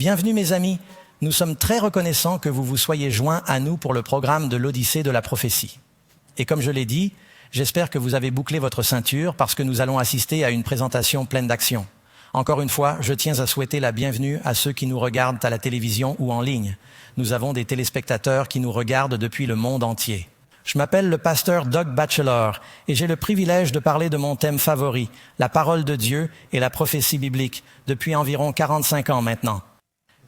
Bienvenue mes amis, nous sommes très reconnaissants que vous vous soyez joints à nous pour le programme de l'Odyssée de la prophétie. Et comme je l'ai dit, j'espère que vous avez bouclé votre ceinture parce que nous allons assister à une présentation pleine d'action. Encore une fois, je tiens à souhaiter la bienvenue à ceux qui nous regardent à la télévision ou en ligne. Nous avons des téléspectateurs qui nous regardent depuis le monde entier. Je m'appelle le pasteur Doug Batchelor et j'ai le privilège de parler de mon thème favori, la parole de Dieu et la prophétie biblique, depuis environ 45 ans maintenant.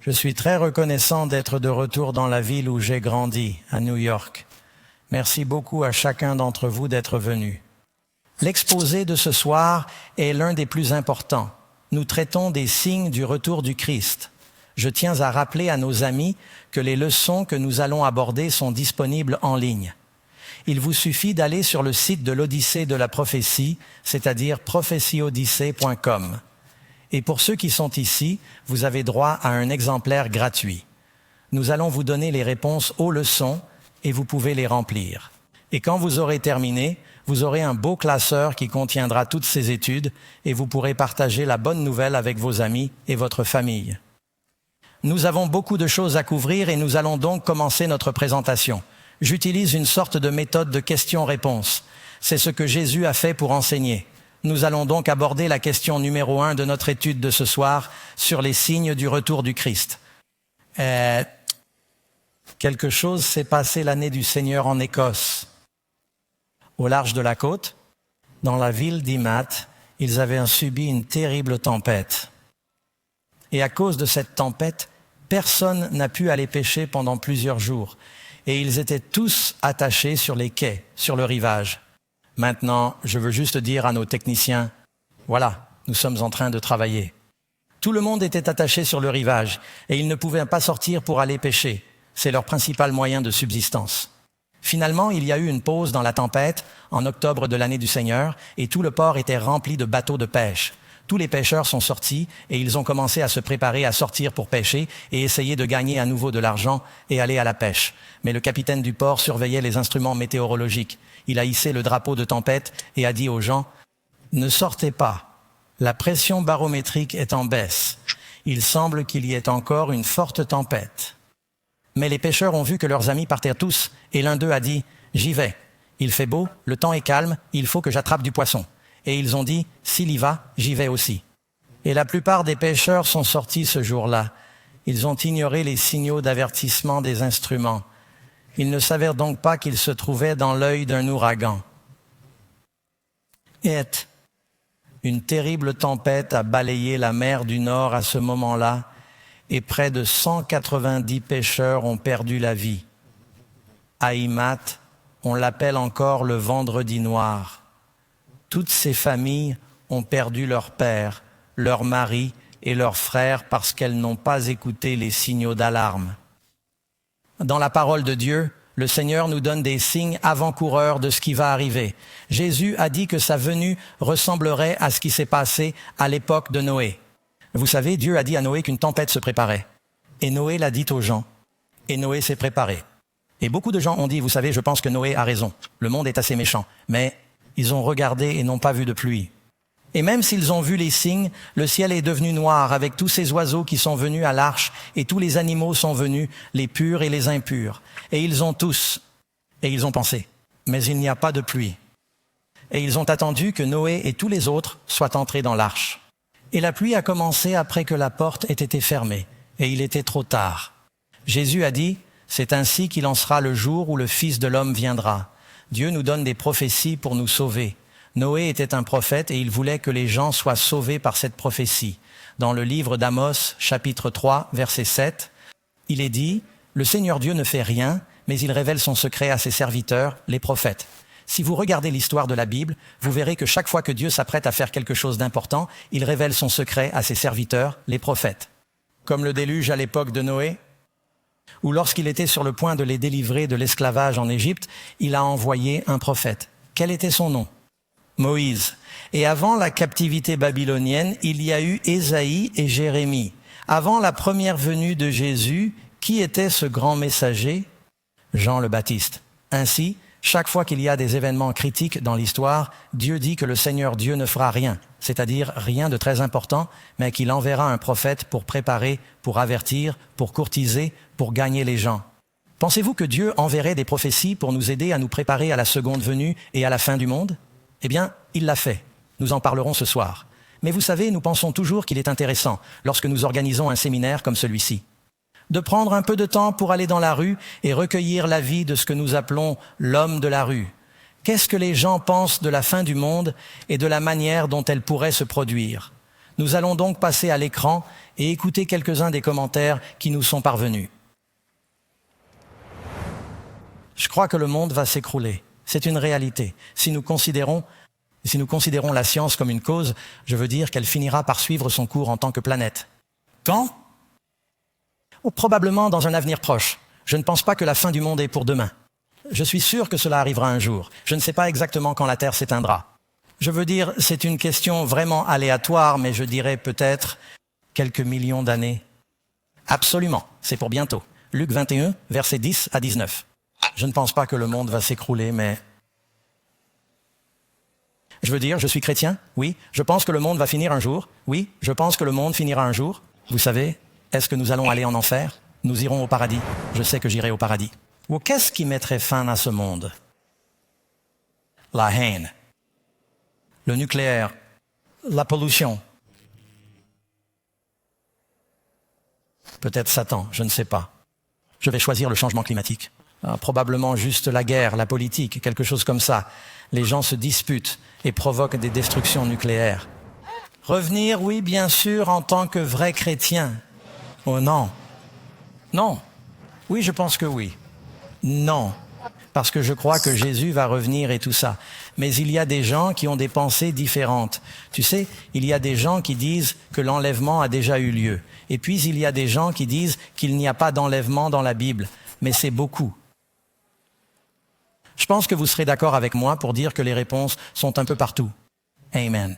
Je suis très reconnaissant d'être de retour dans la ville où j'ai grandi, à New York. Merci beaucoup à chacun d'entre vous d'être venu. L'exposé de ce soir est l'un des plus importants. Nous traitons des signes du retour du Christ. Je tiens à rappeler à nos amis que les leçons que nous allons aborder sont disponibles en ligne. Il vous suffit d'aller sur le site de l'Odyssée de la prophétie, c'est-à-dire prophétieodyssée.com. Et pour ceux qui sont ici, vous avez droit à un exemplaire gratuit. Nous allons vous donner les réponses aux leçons et vous pouvez les remplir. Et quand vous aurez terminé, vous aurez un beau classeur qui contiendra toutes ces études et vous pourrez partager la bonne nouvelle avec vos amis et votre famille. Nous avons beaucoup de choses à couvrir et nous allons donc commencer notre présentation. J'utilise une sorte de méthode de questions-réponses. C'est ce que Jésus a fait pour enseigner. Nous allons donc aborder la question numéro 1 de notre étude de ce soir sur les signes du retour du Christ. Quelque chose s'est passé l'année du Seigneur en Écosse. Au large de la côte, dans la ville d'Imat, ils avaient subi une terrible tempête. Et à cause de cette tempête, personne n'a pu aller pêcher pendant plusieurs jours. Et ils étaient tous attachés sur les quais, sur le rivage. Maintenant, je veux juste dire à nos techniciens, voilà, nous sommes en train de travailler. Tout le monde était attaché sur le rivage et ils ne pouvaient pas sortir pour aller pêcher. C'est leur principal moyen de subsistance. Finalement, il y a eu une pause dans la tempête en octobre de l'année du Seigneur et tout le port était rempli de bateaux de pêche. Tous les pêcheurs sont sortis et ils ont commencé à se préparer à sortir pour pêcher et essayer de gagner à nouveau de l'argent et aller à la pêche. Mais le capitaine du port surveillait les instruments météorologiques. Il a hissé le drapeau de tempête et a dit aux gens « Ne sortez pas, la pression barométrique est en baisse. Il semble qu'il y ait encore une forte tempête. » Mais les pêcheurs ont vu que leurs amis partaient tous et l'un d'eux a dit « J'y vais. Il fait beau, le temps est calme, il faut que j'attrape du poisson. » Et ils ont dit « S'il y va, j'y vais aussi. » Et la plupart des pêcheurs sont sortis ce jour-là. Ils ont ignoré les signaux d'avertissement des instruments. Ils ne savaient donc pas qu'ils se trouvaient dans l'œil d'un ouragan. Et une terrible tempête a balayé la mer du Nord à ce moment-là et près de 190 pêcheurs ont perdu la vie. À Imat, on l'appelle encore le vendredi noir. Toutes ces familles ont perdu leur père, leur mari et leurs frères parce qu'elles n'ont pas écouté les signaux d'alarme. Dans la parole de Dieu, le Seigneur nous donne des signes avant-coureurs de ce qui va arriver. Jésus a dit que sa venue ressemblerait à ce qui s'est passé à l'époque de Noé. Vous savez, Dieu a dit à Noé qu'une tempête se préparait. Et Noé l'a dit aux gens. Et Noé s'est préparé. Et beaucoup de gens ont dit, vous savez, je pense que Noé a raison. Le monde est assez méchant. Mais ils ont regardé et n'ont pas vu de pluie. Et même s'ils ont vu les signes, le ciel est devenu noir avec tous ces oiseaux qui sont venus à l'arche et tous les animaux sont venus, les purs et les impurs. Et ils ont pensé, mais il n'y a pas de pluie. Et ils ont attendu que Noé et tous les autres soient entrés dans l'arche. Et la pluie a commencé après que la porte ait été fermée, et il était trop tard. Jésus a dit, c'est ainsi qu'il en sera le jour où le Fils de l'homme viendra. Dieu nous donne des prophéties pour nous sauver. Noé était un prophète et il voulait que les gens soient sauvés par cette prophétie. Dans le livre d'Amos, chapitre 3, verset 7, il est dit « Le Seigneur Dieu ne fait rien, mais il révèle son secret à ses serviteurs, les prophètes. » Si vous regardez l'histoire de la Bible, vous verrez que chaque fois que Dieu s'apprête à faire quelque chose d'important, il révèle son secret à ses serviteurs, les prophètes. Comme le déluge à l'époque de Noé, ou lorsqu'il était sur le point de les délivrer de l'esclavage en Égypte, il a envoyé un prophète. Quel était son nom ? Moïse. Et avant la captivité babylonienne, il y a eu Ésaïe et Jérémie. Avant la première venue de Jésus, qui était ce grand messager ? Jean le Baptiste. Ainsi, Chaque fois qu'il y a des événements critiques dans l'histoire, Dieu dit que le Seigneur Dieu ne fera rien, c'est-à-dire rien de très important, mais qu'il enverra un prophète pour préparer, pour avertir, pour courtiser, pour gagner les gens. Pensez-vous que Dieu enverrait des prophéties pour nous aider à nous préparer à la seconde venue et à la fin du monde? Eh bien, il l'a fait. Nous en parlerons ce soir. Mais vous savez, nous pensons toujours qu'il est intéressant, lorsque nous organisons un séminaire comme celui-ci, de prendre un peu de temps pour aller dans la rue et recueillir l'avis de ce que nous appelons l'homme de la rue. Qu'est-ce que les gens pensent de la fin du monde et de la manière dont elle pourrait se produire? Nous allons donc passer à l'écran et écouter quelques-uns des commentaires qui nous sont parvenus. Je crois que le monde va s'écrouler. C'est une réalité. Si nous considérons la science comme une cause, je veux dire qu'elle finira par suivre son cours en tant que planète. Quand? Ou probablement dans un avenir proche. Je ne pense pas que la fin du monde est pour demain. Je suis sûr que cela arrivera un jour. Je ne sais pas exactement quand la Terre s'éteindra. Je veux dire, c'est une question vraiment aléatoire, mais je dirais peut-être quelques millions d'années. Absolument, c'est pour bientôt. Luc 21, versets 10 à 19. Je ne pense pas que le monde va s'écrouler, mais... Je veux dire, je suis chrétien, oui. Je pense que le monde va finir un jour, oui. Je pense que le monde finira un jour. Vous savez, est-ce que nous allons aller en enfer? Nous irons au paradis. Je sais que j'irai au paradis. Ou qu'est-ce qui mettrait fin à ce monde? La haine, le nucléaire, la pollution. Peut-être Satan, je ne sais pas. Je vais choisir le changement climatique. Probablement juste la guerre, la politique, quelque chose comme ça. Les gens se disputent et provoquent des destructions nucléaires. Revenir, oui, bien sûr, en tant que vrai chrétien. Oh non. Non. Oui, je pense que oui. Non. Parce que je crois que Jésus va revenir et tout ça. Mais il y a des gens qui ont des pensées différentes. Tu sais, il y a des gens qui disent que l'enlèvement a déjà eu lieu. Et puis il y a des gens qui disent qu'il n'y a pas d'enlèvement dans la Bible. Mais c'est beaucoup. Je pense que vous serez d'accord avec moi pour dire que les réponses sont un peu partout. Amen.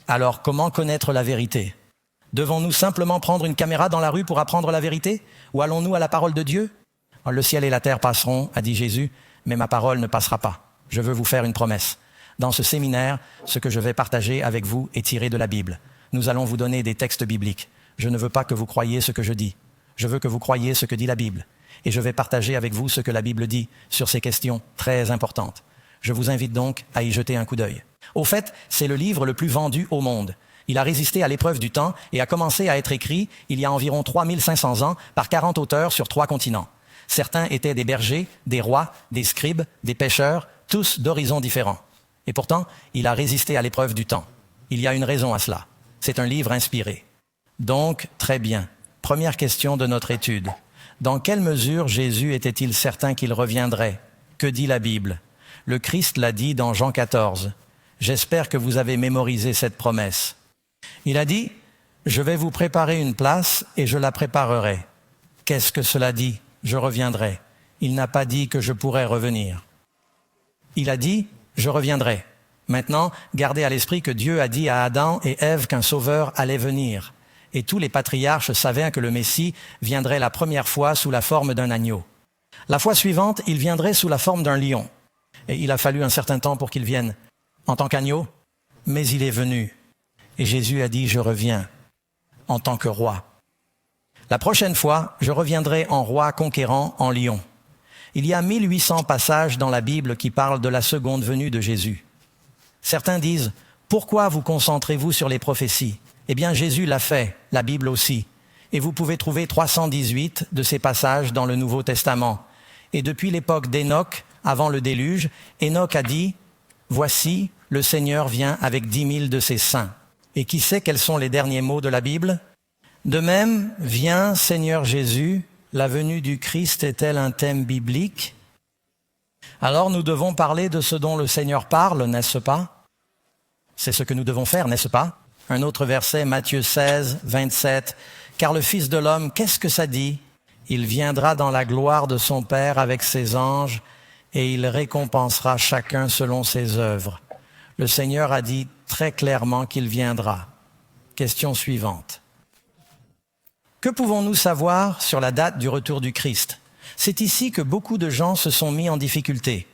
Alors, comment connaître la vérité? Devons-nous simplement prendre une caméra dans la rue pour apprendre la vérité? Ou allons-nous à la parole de Dieu? Le ciel et la terre passeront, a dit Jésus, mais ma parole ne passera pas. Je veux vous faire une promesse. Dans ce séminaire, ce que je vais partager avec vous est tiré de la Bible. Nous allons vous donner des textes bibliques. Je ne veux pas que vous croyiez ce que je dis. Je veux que vous croyiez ce que dit la Bible. Et je vais partager avec vous ce que la Bible dit sur ces questions très importantes. Je vous invite donc à y jeter un coup d'œil. Au fait, c'est le livre le plus vendu au monde. Il a résisté à l'épreuve du temps et a commencé à être écrit il y a environ 3500 ans par 40 auteurs sur 3 continents. Certains étaient des bergers, des rois, des scribes, des pêcheurs, tous d'horizons différents. Et pourtant, il a résisté à l'épreuve du temps. Il y a une raison à cela. C'est un livre inspiré. Donc, très bien. Première question de notre étude. Dans quelle mesure Jésus était-il certain qu'il reviendrait? Que dit la Bible? Le Christ l'a dit dans Jean 14. J'espère que vous avez mémorisé cette promesse. Il a dit, « Je vais vous préparer une place et je la préparerai. » Qu'est-ce que cela dit? Je reviendrai. Il n'a pas dit que je pourrais revenir. Il a dit, je reviendrai. Maintenant, gardez à l'esprit que Dieu a dit à Adam et Ève qu'un sauveur allait venir. Et tous les patriarches savaient que le Messie viendrait la première fois sous la forme d'un agneau. La fois suivante, il viendrait sous la forme d'un lion. Et il a fallu un certain temps pour qu'il vienne en tant qu'agneau, mais il est venu. Et Jésus a dit, je reviens en tant que roi. La prochaine fois, je reviendrai en roi conquérant, en lion. Il y a 1800 passages dans la Bible qui parlent de la seconde venue de Jésus. Certains disent, pourquoi vous concentrez-vous sur les prophéties? Eh bien, Jésus l'a fait, la Bible aussi. Et vous pouvez trouver 318 de ces passages dans le Nouveau Testament. Et depuis l'époque d'Enoch, avant le déluge, Enoch a dit, voici, le Seigneur vient avec 10 000 de ses saints. Et qui sait quels sont les derniers mots de la Bible? De même, viens, Seigneur Jésus, la venue du Christ est-elle un thème biblique? Alors nous devons parler de ce dont le Seigneur parle, n'est-ce pas? C'est ce que nous devons faire, n'est-ce pas? Un autre verset, Matthieu 16, 27. Car le Fils de l'homme, qu'est-ce que ça dit? Il viendra dans la gloire de son Père avec ses anges et il récompensera chacun selon ses œuvres. Le Seigneur a dit très clairement qu'il viendra. Question suivante. Que pouvons-nous savoir sur la date du retour du Christ? C'est ici que beaucoup de gens se sont mis en difficulté.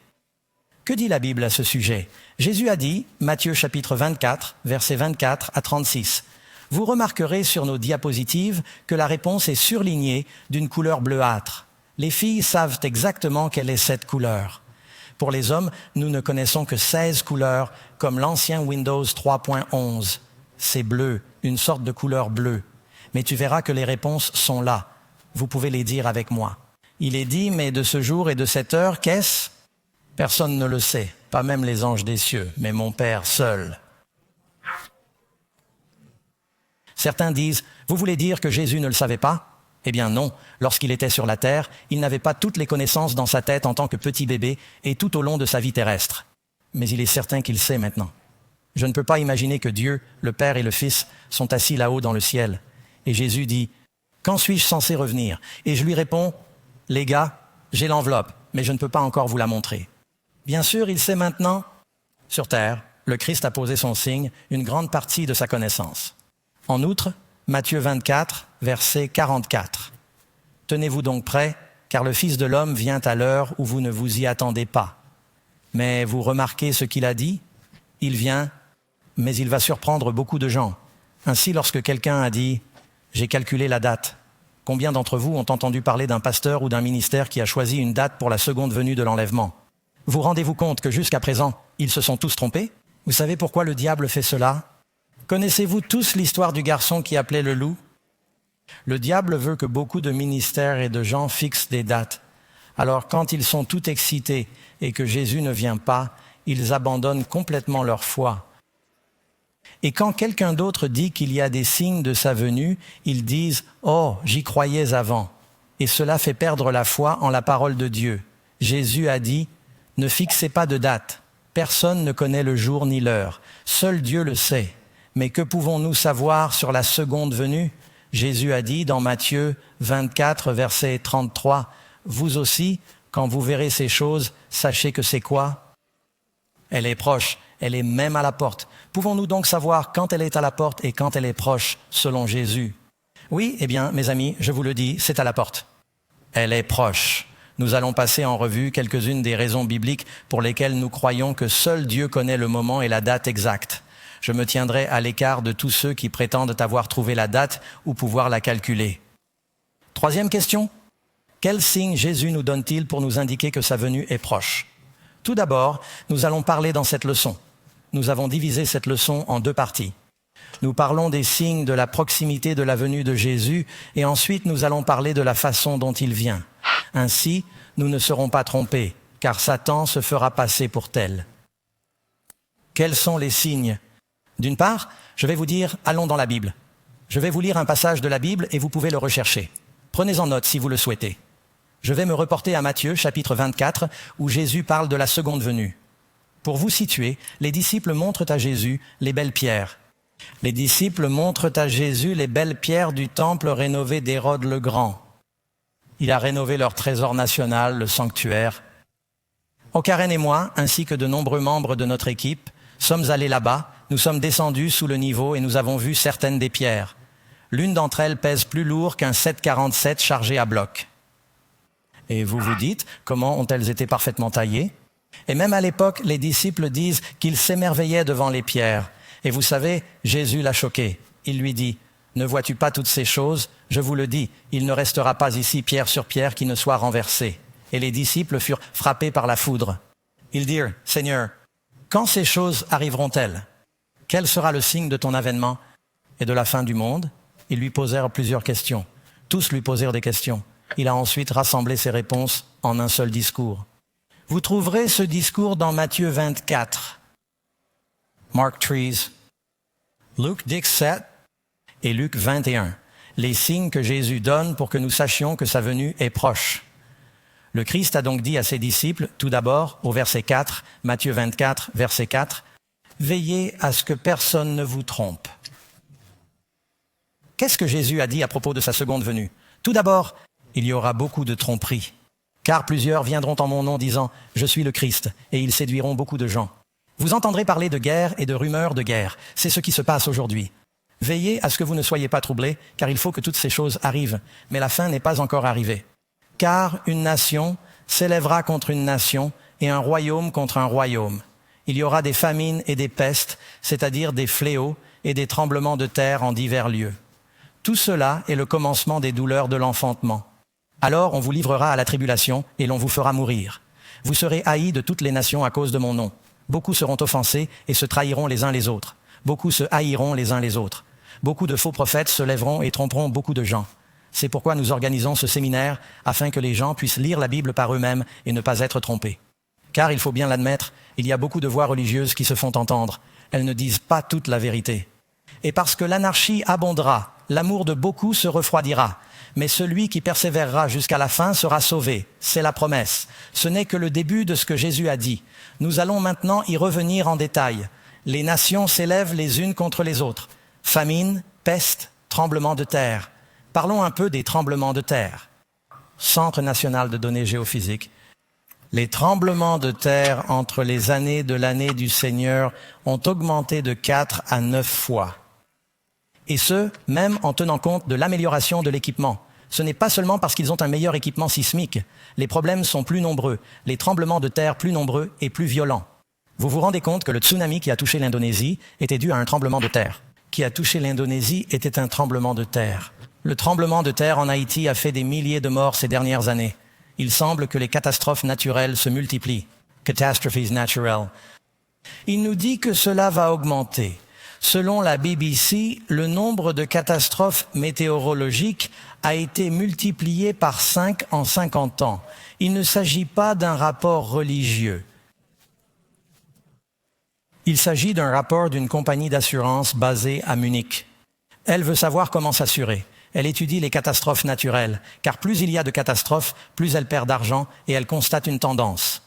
Que dit la Bible à ce sujet? Jésus a dit, Matthieu chapitre 24, versets 24 à 36, « Vous remarquerez sur nos diapositives que la réponse est surlignée d'une couleur bleuâtre. Les filles savent exactement quelle est cette couleur. Pour les hommes, nous ne connaissons que 16 couleurs, comme l'ancien Windows 3.11. C'est bleu, une sorte de couleur bleue. Mais tu verras que les réponses sont là. Vous pouvez les dire avec moi. Il est dit, mais de ce jour et de cette heure, qu'est-ce? Personne ne le sait, pas même les anges des cieux, mais mon Père seul. » Certains disent, vous voulez dire que Jésus ne le savait pas? Eh bien non, lorsqu'il était sur la terre, il n'avait pas toutes les connaissances dans sa tête en tant que petit bébé et tout au long de sa vie terrestre. Mais il est certain qu'il sait maintenant. Je ne peux pas imaginer que Dieu, le Père et le Fils, sont assis là-haut dans le ciel. Et Jésus dit, « Quand suis-je censé revenir ?» Et je lui réponds, « Les gars, j'ai l'enveloppe, mais je ne peux pas encore vous la montrer. » Bien sûr, il sait maintenant, sur terre, le Christ a posé son signe, une grande partie de sa connaissance. En outre, Matthieu 24, verset 44. « Tenez-vous donc prêts, car le Fils de l'homme vient à l'heure où vous ne vous y attendez pas. Mais vous remarquez ce qu'il a dit? Il vient, mais il va surprendre beaucoup de gens. Ainsi, lorsque quelqu'un a dit « J'ai calculé la date », combien d'entre vous ont entendu parler d'un pasteur ou d'un ministère qui a choisi une date pour la seconde venue de l'enlèvement? Vous rendez-vous compte que jusqu'à présent, ils se sont tous trompés? Vous savez pourquoi le diable fait cela? Connaissez-vous tous l'histoire du garçon qui appelait le loup? Le diable veut que beaucoup de ministères et de gens fixent des dates. Alors quand ils sont tout excités et que Jésus ne vient pas, ils abandonnent complètement leur foi. Et quand quelqu'un d'autre dit qu'il y a des signes de sa venue, ils disent « Oh, j'y croyais avant ». Et cela fait perdre la foi en la parole de Dieu. Jésus a dit « Ne fixez pas de date. Personne ne connaît le jour ni l'heure. Seul Dieu le sait. Mais que pouvons-nous savoir sur la seconde venue ?» Jésus a dit dans Matthieu 24, verset 33, « Vous aussi, quand vous verrez ces choses, sachez que c'est quoi? Elle est proche, elle est même à la porte. Pouvons-nous donc savoir quand elle est à la porte et quand elle est proche, selon Jésus? Oui, eh bien, mes amis, je vous le dis, c'est à la porte. Elle est proche. Nous allons passer en revue quelques-unes des raisons bibliques pour lesquelles nous croyons que seul Dieu connaît le moment et la date exacte. Je me tiendrai à l'écart de tous ceux qui prétendent avoir trouvé la date ou pouvoir la calculer. Troisième question. Quel signe Jésus nous donne-t-il pour nous indiquer que sa venue est proche? Tout d'abord, nous allons parler dans cette leçon. Nous avons divisé cette leçon en deux parties. Nous parlons des signes de la proximité de la venue de Jésus et ensuite nous allons parler de la façon dont il vient. Ainsi, nous ne serons pas trompés, car Satan se fera passer pour tel. Quels sont les signes? D'une part, je vais vous dire, allons dans la Bible. Je vais vous lire un passage de la Bible et vous pouvez le rechercher. Prenez-en note si vous le souhaitez. Je vais me reporter à Matthieu, chapitre 24, où Jésus parle de la seconde venue. Pour vous situer, les disciples montrent à Jésus les belles pierres. Les disciples montrent à Jésus les belles pierres du temple rénové d'Hérode le Grand. Il a rénové leur trésor national, le sanctuaire. Karen et moi, ainsi que de nombreux membres de notre équipe, sommes allés là-bas, nous sommes descendus sous le niveau et nous avons vu certaines des pierres. L'une d'entre elles pèse plus lourd qu'un 747 chargé à bloc. Et vous vous dites, comment ont-elles été parfaitement taillées? Et même à l'époque, les disciples disent qu'ils s'émerveillaient devant les pierres. Et vous savez, Jésus l'a choqué. Il lui dit, « Ne vois-tu pas toutes ces choses? Je vous le dis, il ne restera pas ici pierre sur pierre qui ne soit renversée. » Et les disciples furent frappés par la foudre. Ils dirent, « Seigneur, quand ces choses arriveront-elles? Quel sera le signe de ton avènement et de la fin du monde? » Ils lui posèrent plusieurs questions. Tous lui posèrent des questions. Il a ensuite rassemblé ses réponses en un seul discours. Vous trouverez ce discours dans Matthieu 24, Mark 3, Luc 17 et Luc 21. Les signes que Jésus donne pour que nous sachions que sa venue est proche. Le Christ a donc dit à ses disciples, tout d'abord, au verset 4, Matthieu 24, verset 4, « Veillez à ce que personne ne vous trompe. » Qu'est-ce que Jésus a dit à propos de sa seconde venue? Tout d'abord, il y aura beaucoup de tromperies, car plusieurs viendront en mon nom disant « Je suis le Christ » et ils séduiront beaucoup de gens. Vous entendrez parler de guerre et de rumeurs de guerre. C'est ce qui se passe aujourd'hui. Veillez à ce que vous ne soyez pas troublés, car il faut que toutes ces choses arrivent, mais la fin n'est pas encore arrivée. Car une nation s'élèvera contre une nation et un royaume contre un royaume. Il y aura des famines et des pestes, c'est-à-dire des fléaux et des tremblements de terre en divers lieux. Tout cela est le commencement des douleurs de l'enfantement. Alors on vous livrera à la tribulation et l'on vous fera mourir. Vous serez haïs de toutes les nations à cause de mon nom. Beaucoup seront offensés et se trahiront les uns les autres. Beaucoup se haïront les uns les autres. Beaucoup de faux prophètes se lèveront et tromperont beaucoup de gens. C'est pourquoi nous organisons ce séminaire afin que les gens puissent lire la Bible par eux-mêmes et ne pas être trompés. Car, il faut bien l'admettre, il y a beaucoup de voix religieuses qui se font entendre. Elles ne disent pas toute la vérité. Et parce que l'anarchie abondera, l'amour de beaucoup se refroidira. Mais celui qui persévérera jusqu'à la fin sera sauvé. C'est la promesse. Ce n'est que le début de ce que Jésus a dit. Nous allons maintenant y revenir en détail. Les nations s'élèvent les unes contre les autres. Famine, peste, tremblement de terre. Parlons un peu des tremblements de terre. Centre national de données géophysiques. Les tremblements de terre entre les années de l'année du Seigneur ont augmenté de 4 à 9 fois. Et ce, même en tenant compte de l'amélioration de l'équipement. Ce n'est pas seulement parce qu'ils ont un meilleur équipement sismique. Les problèmes sont plus nombreux, les tremblements de terre plus nombreux et plus violents. Vous vous rendez compte que le tsunami qui a touché l'Indonésie était dû à un tremblement de terre. Qui a touché l'Indonésie était un tremblement de terre. Le tremblement de terre en Haïti a fait des milliers de morts ces dernières années. Il semble que les catastrophes naturelles se multiplient. Catastrophes naturelles. Il nous dit que cela va augmenter. Selon la BBC, le nombre de catastrophes météorologiques a été multiplié par 5 en 50 ans. Il ne s'agit pas d'un rapport religieux. Il s'agit d'un rapport d'une compagnie d'assurance basée à Munich. Elle veut savoir comment s'assurer. Elle étudie les catastrophes naturelles, car plus il y a de catastrophes, plus elle perd d'argent et elle constate une tendance.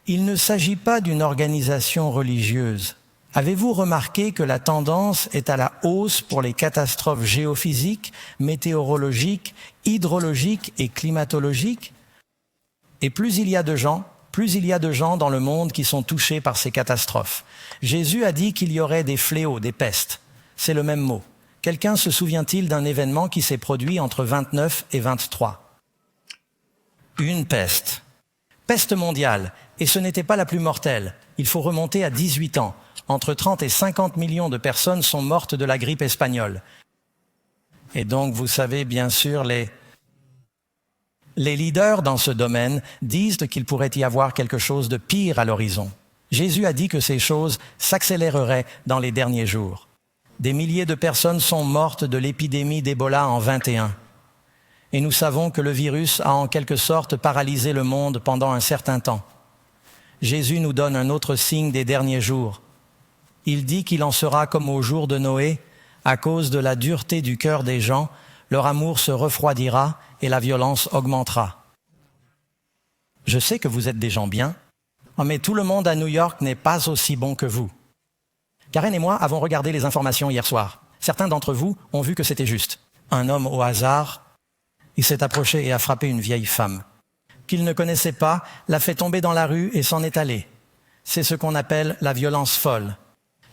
Il ne s'agit pas d'une organisation religieuse. Avez-vous remarqué que la tendance est à la hausse pour les catastrophes géophysiques, météorologiques, hydrologiques et climatologiques? Et plus il y a de gens dans le monde qui sont touchés par ces catastrophes. Jésus a dit qu'il y aurait des fléaux, des pestes. C'est le même mot. Quelqu'un se souvient-il d'un événement qui s'est produit entre 29 et 23? Une peste. Peste mondiale. Et ce n'était pas la plus mortelle. Il faut remonter à 18 ans. Entre 30 et 50 millions de personnes sont mortes de la grippe espagnole. Et donc, vous savez, bien sûr, les leaders dans ce domaine disent qu'il pourrait y avoir quelque chose de pire à l'horizon. Jésus a dit que ces choses s'accéléreraient dans les derniers jours. Des milliers de personnes sont mortes de l'épidémie d'Ebola en 21. Et nous savons que le virus a en quelque sorte paralysé le monde pendant un certain temps. Jésus nous donne un autre signe des derniers jours. Il dit qu'il en sera comme au jour de Noé, à cause de la dureté du cœur des gens, leur amour se refroidira et la violence augmentera. Je sais que vous êtes des gens bien, mais tout le monde à New York n'est pas aussi bon que vous. Karen et moi avons regardé les informations hier soir. Certains d'entre vous ont vu que c'était juste. Un homme au hasard, il s'est approché et a frappé une vieille femme. Qu'il ne connaissait pas, l'a fait tomber dans la rue et s'en est allé. C'est ce qu'on appelle la violence folle.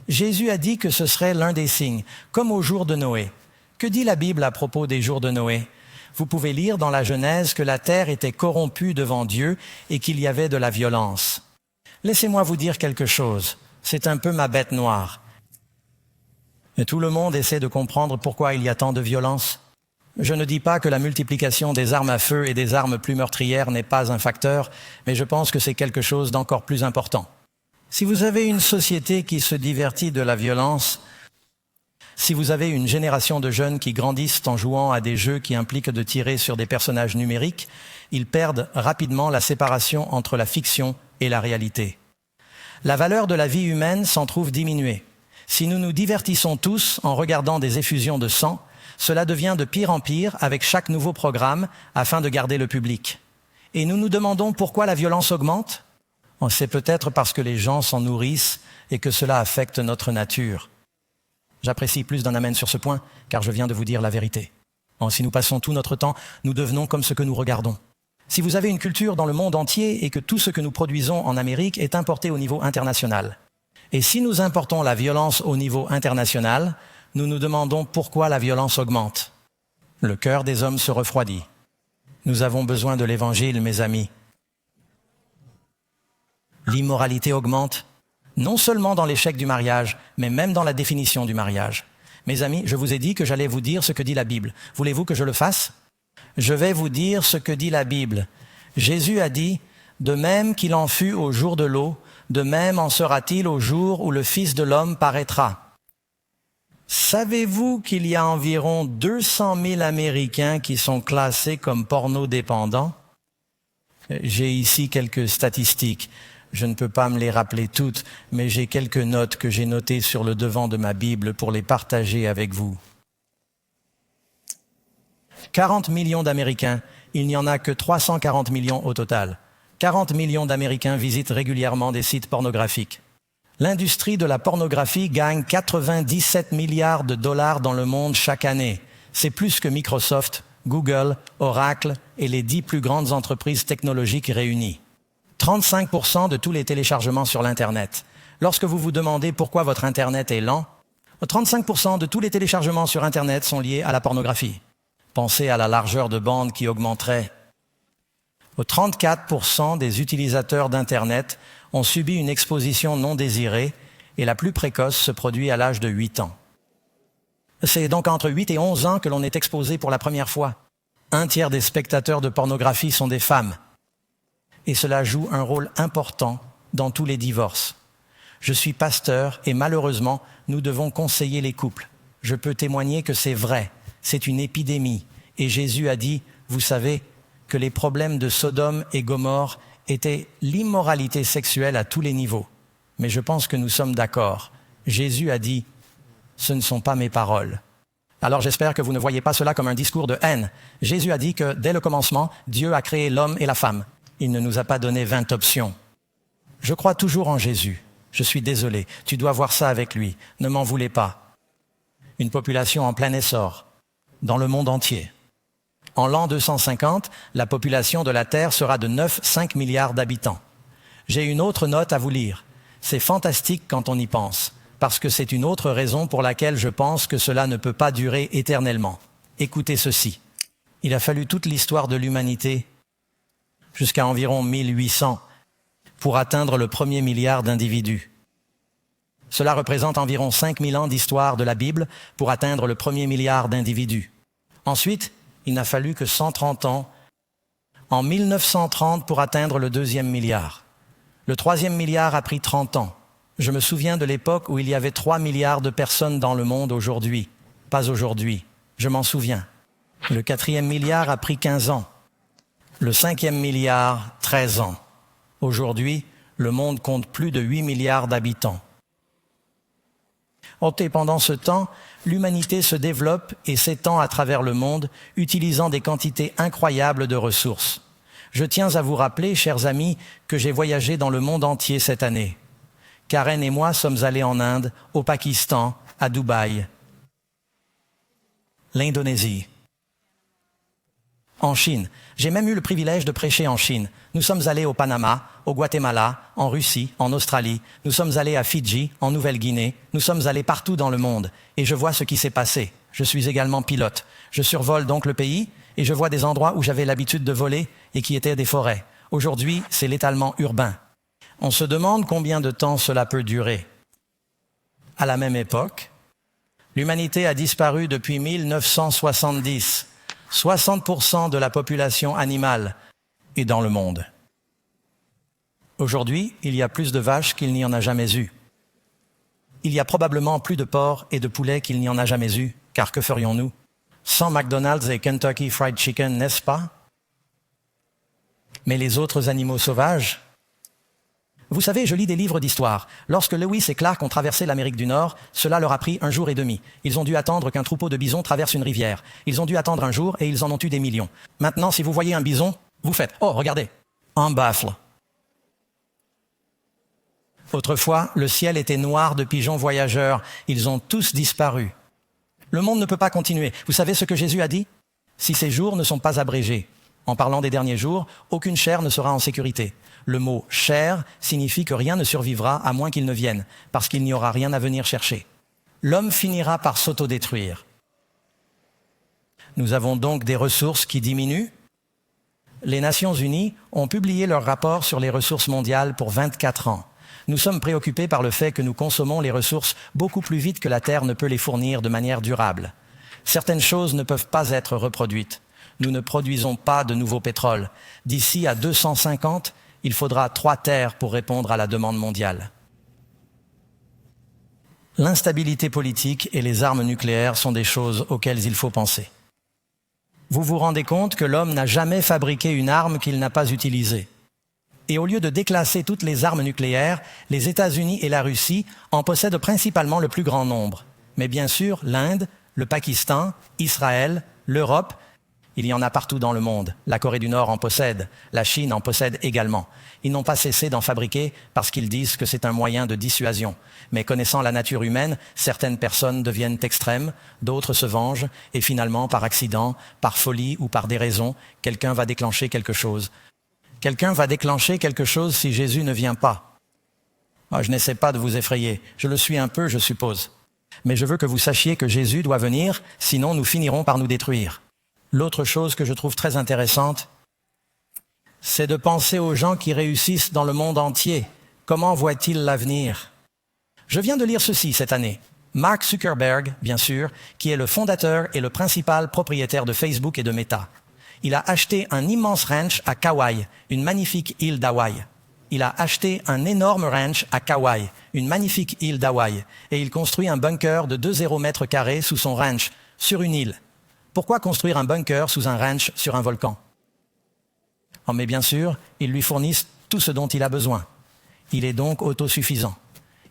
Jésus a dit que ce serait l'un des signes, comme au jour de Noé. Que dit la Bible à propos des jours de Noé? Vous pouvez lire dans la Genèse que la terre était corrompue devant Dieu et qu'il y avait de la violence. Laissez-moi vous dire quelque chose. C'est un peu ma bête noire. Et tout le monde essaie de comprendre pourquoi il y a tant de violence. Je ne dis pas que la multiplication des armes à feu et des armes plus meurtrières n'est pas un facteur, mais je pense que c'est quelque chose d'encore plus important. Si vous avez une société qui se divertit de la violence, si vous avez une génération de jeunes qui grandissent en jouant à des jeux qui impliquent de tirer sur des personnages numériques, ils perdent rapidement la séparation entre la fiction et la réalité. La valeur de la vie humaine s'en trouve diminuée. Si nous nous divertissons tous en regardant des effusions de sang, cela devient de pire en pire avec chaque nouveau programme afin de garder le public. Et nous nous demandons pourquoi la violence augmente? C'est peut-être parce que les gens s'en nourrissent et que cela affecte notre nature. J'apprécie plus d'un amen sur ce point, car je viens de vous dire la vérité. Si nous passons tout notre temps, nous devenons comme ce que nous regardons. Si vous avez une culture dans le monde entier et que tout ce que nous produisons en Amérique est importé au niveau international, et si nous importons la violence au niveau international, nous nous demandons pourquoi la violence augmente. Le cœur des hommes se refroidit. Nous avons besoin de l'Évangile, mes amis. L'immoralité augmente, non seulement dans l'échec du mariage, mais même dans la définition du mariage. Mes amis, je vous ai dit que j'allais vous dire ce que dit la Bible. Voulez-vous que je le fasse? Je vais vous dire ce que dit la Bible. Jésus a dit, « De même qu'il en fut au jour de l'eau, de même en sera-t-il au jour où le Fils de l'homme paraîtra. » Savez-vous qu'il y a environ 200 000 Américains qui sont classés comme pornodépendants? J'ai ici quelques statistiques. Je ne peux pas me les rappeler toutes, mais j'ai quelques notes que j'ai notées sur le devant de ma Bible pour les partager avec vous. 40 millions d'Américains, il n'y en a que 340 millions au total. 40 millions d'Américains visitent régulièrement des sites pornographiques. L'industrie de la pornographie gagne 97 milliards de dollars dans le monde chaque année. C'est plus que Microsoft, Google, Oracle et les 10 plus grandes entreprises technologiques réunies. 35% de tous les téléchargements sur l'Internet. Lorsque vous vous demandez pourquoi votre Internet est lent, 35% de tous les téléchargements sur Internet sont liés à la pornographie. Pensez à la largeur de bande qui augmenterait. 34% des utilisateurs d'Internet ont subi une exposition non désirée et la plus précoce se produit à l'âge de 8 ans. C'est donc entre 8 et 11 ans que l'on est exposé pour la première fois. 1/3 des spectateurs de pornographie sont des femmes. Et cela joue un rôle important dans tous les divorces. Je suis pasteur et malheureusement, nous devons conseiller les couples. Je peux témoigner que c'est vrai, c'est une épidémie. Et Jésus a dit, vous savez, que les problèmes de Sodome et Gomorrhe étaient l'immoralité sexuelle à tous les niveaux. Mais je pense que nous sommes d'accord. Jésus a dit, ce ne sont pas mes paroles. Alors j'espère que vous ne voyez pas cela comme un discours de haine. Jésus a dit que dès le commencement, Dieu a créé l'homme et la femme. Il ne nous a pas donné 20 options. Je crois toujours en Jésus. Je suis désolé, tu dois voir ça avec lui. Ne m'en voulez pas. Une population en plein essor, dans le monde entier. En l'an 250, la population de la Terre sera de 9,5 milliards d'habitants. J'ai une autre note à vous lire. C'est fantastique quand on y pense, parce que c'est une autre raison pour laquelle je pense que cela ne peut pas durer éternellement. Écoutez ceci. Il a fallu toute l'histoire de l'humanité jusqu'à environ 1800, pour atteindre le premier milliard d'individus. Cela représente environ 5000 ans d'histoire de la Bible pour atteindre le premier milliard d'individus. Ensuite, il n'a fallu que 130 ans, en 1930, pour atteindre le deuxième milliard. Le troisième milliard a pris 30 ans. Je me souviens de l'époque où il y avait 3 milliards de personnes dans le monde aujourd'hui. Pas aujourd'hui, je m'en souviens. Le quatrième milliard a pris 15 ans. Le 5e milliard, 13 ans. Aujourd'hui, le monde compte plus de 8 milliards d'habitants. Et pendant ce temps, l'humanité se développe et s'étend à travers le monde, utilisant des quantités incroyables de ressources. Je tiens à vous rappeler, chers amis, que j'ai voyagé dans le monde entier cette année. Karen et moi sommes allés en Inde, au Pakistan, à Dubaï, l'Indonésie, en Chine. J'ai même eu le privilège de prêcher en Chine. Nous sommes allés au Panama, au Guatemala, en Russie, en Australie. Nous sommes allés à Fidji, en Nouvelle-Guinée. Nous sommes allés partout dans le monde. Et je vois ce qui s'est passé. Je suis également pilote. Je survole donc le pays et je vois des endroits où j'avais l'habitude de voler et qui étaient des forêts. Aujourd'hui, c'est l'étalement urbain. On se demande combien de temps cela peut durer. À la même époque, l'humanité a disparu depuis 1970. 60% de la population animale est dans le monde. Aujourd'hui, il y a plus de vaches qu'il n'y en a jamais eu. Il y a probablement plus de porcs et de poulets qu'il n'y en a jamais eu, car que ferions-nous? Sans McDonald's et Kentucky Fried Chicken, n'est-ce pas? Mais les autres animaux sauvages? Vous savez, je lis des livres d'histoire. Lorsque Lewis et Clark ont traversé l'Amérique du Nord, cela leur a pris 1 jour et demi. Ils ont dû attendre qu'un troupeau de bisons traverse une rivière. Ils ont dû attendre 1 jour et ils en ont eu des millions. Maintenant, si vous voyez un bison, vous faites « Oh, regardez, un baffle ». Autrefois, le ciel était noir de pigeons voyageurs. Ils ont tous disparu. Le monde ne peut pas continuer. Vous savez ce que Jésus a dit? Si ces jours ne sont pas abrégés. En parlant des derniers jours, aucune chair ne sera en sécurité. Le mot « chair » signifie que rien ne survivra à moins qu'il ne vienne, parce qu'il n'y aura rien à venir chercher. L'homme finira par s'autodétruire. Nous avons donc des ressources qui diminuent. Les Nations Unies ont publié leur rapport sur les ressources mondiales pour 24 ans. Nous sommes préoccupés par le fait que nous consommons les ressources beaucoup plus vite que la Terre ne peut les fournir de manière durable. Certaines choses ne peuvent pas être reproduites. Nous ne produisons pas de nouveau pétrole. D'ici à 250, il faudra 3 terres pour répondre à la demande mondiale. L'instabilité politique et les armes nucléaires sont des choses auxquelles il faut penser. Vous vous rendez compte que l'homme n'a jamais fabriqué une arme qu'il n'a pas utilisée. Et au lieu de déclasser toutes les armes nucléaires, les États-Unis et la Russie en possèdent principalement le plus grand nombre. Mais bien sûr, l'Inde, le Pakistan, Israël, l'Europe, il y en a partout dans le monde. La Corée du Nord en possède, la Chine en possède également. Ils n'ont pas cessé d'en fabriquer parce qu'ils disent que c'est un moyen de dissuasion. Mais connaissant la nature humaine, certaines personnes deviennent extrêmes, d'autres se vengent, et finalement, par accident, par folie ou par déraison, quelqu'un va déclencher quelque chose. Quelqu'un va déclencher quelque chose si Jésus ne vient pas. Je n'essaie pas de vous effrayer, je le suis un peu, je suppose. Mais je veux que vous sachiez que Jésus doit venir, sinon nous finirons par nous détruire. L'autre chose que je trouve très intéressante, c'est de penser aux gens qui réussissent dans le monde entier. Comment voient-ils l'avenir? Je viens de lire ceci cette année. Mark Zuckerberg, bien sûr, qui est le fondateur et le principal propriétaire de Facebook et de Meta. Il a acheté un immense ranch à Kauai, une magnifique île d'Hawaï. Il a acheté un énorme ranch à Kauai, une magnifique île d'Hawaï, et il construit un bunker de 2,0 mètres carrés sous son ranch, sur une île. Pourquoi construire un bunker sous un ranch sur un volcan? Mais bien sûr, ils lui fournissent tout ce dont il a besoin. Il est donc autosuffisant.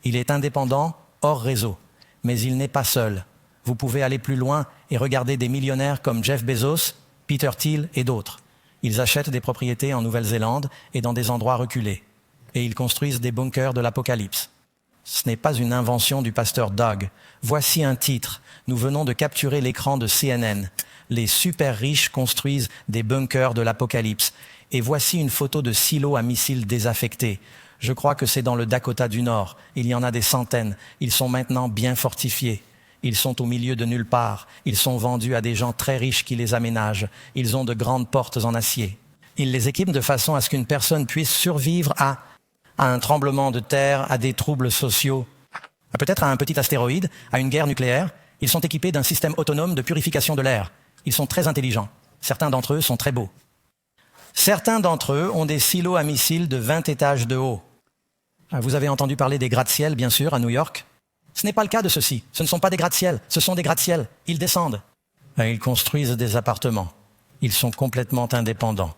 Il est indépendant, hors réseau. Mais il n'est pas seul. Vous pouvez aller plus loin et regarder des millionnaires comme Jeff Bezos, Peter Thiel et d'autres. Ils achètent des propriétés en Nouvelle-Zélande et dans des endroits reculés. Et ils construisent des bunkers de l'apocalypse. Ce n'est pas une invention du pasteur Doug. Voici un titre. Nous venons de capturer l'écran de CNN. Les super riches construisent des bunkers de l'apocalypse. Et voici une photo de silos à missiles désaffectés. Je crois que c'est dans le Dakota du Nord. Il y en a des centaines. Ils sont maintenant bien fortifiés. Ils sont au milieu de nulle part. Ils sont vendus à des gens très riches qui les aménagent. Ils ont de grandes portes en acier. Ils les équipent de façon à ce qu'une personne puisse survivre à un tremblement de terre, à des troubles sociaux, peut-être à un petit astéroïde, à une guerre nucléaire. Ils sont équipés d'un système autonome de purification de l'air. Ils sont très intelligents. Certains d'entre eux sont très beaux. Certains d'entre eux ont des silos à missiles de 20 étages de haut. Vous avez entendu parler des gratte-ciel, bien sûr, à New York. Ce n'est pas le cas de ceux-ci. Ce ne sont pas des gratte-ciel, ce sont des gratte-ciel. Ils descendent. Ils construisent des appartements. Ils sont complètement indépendants.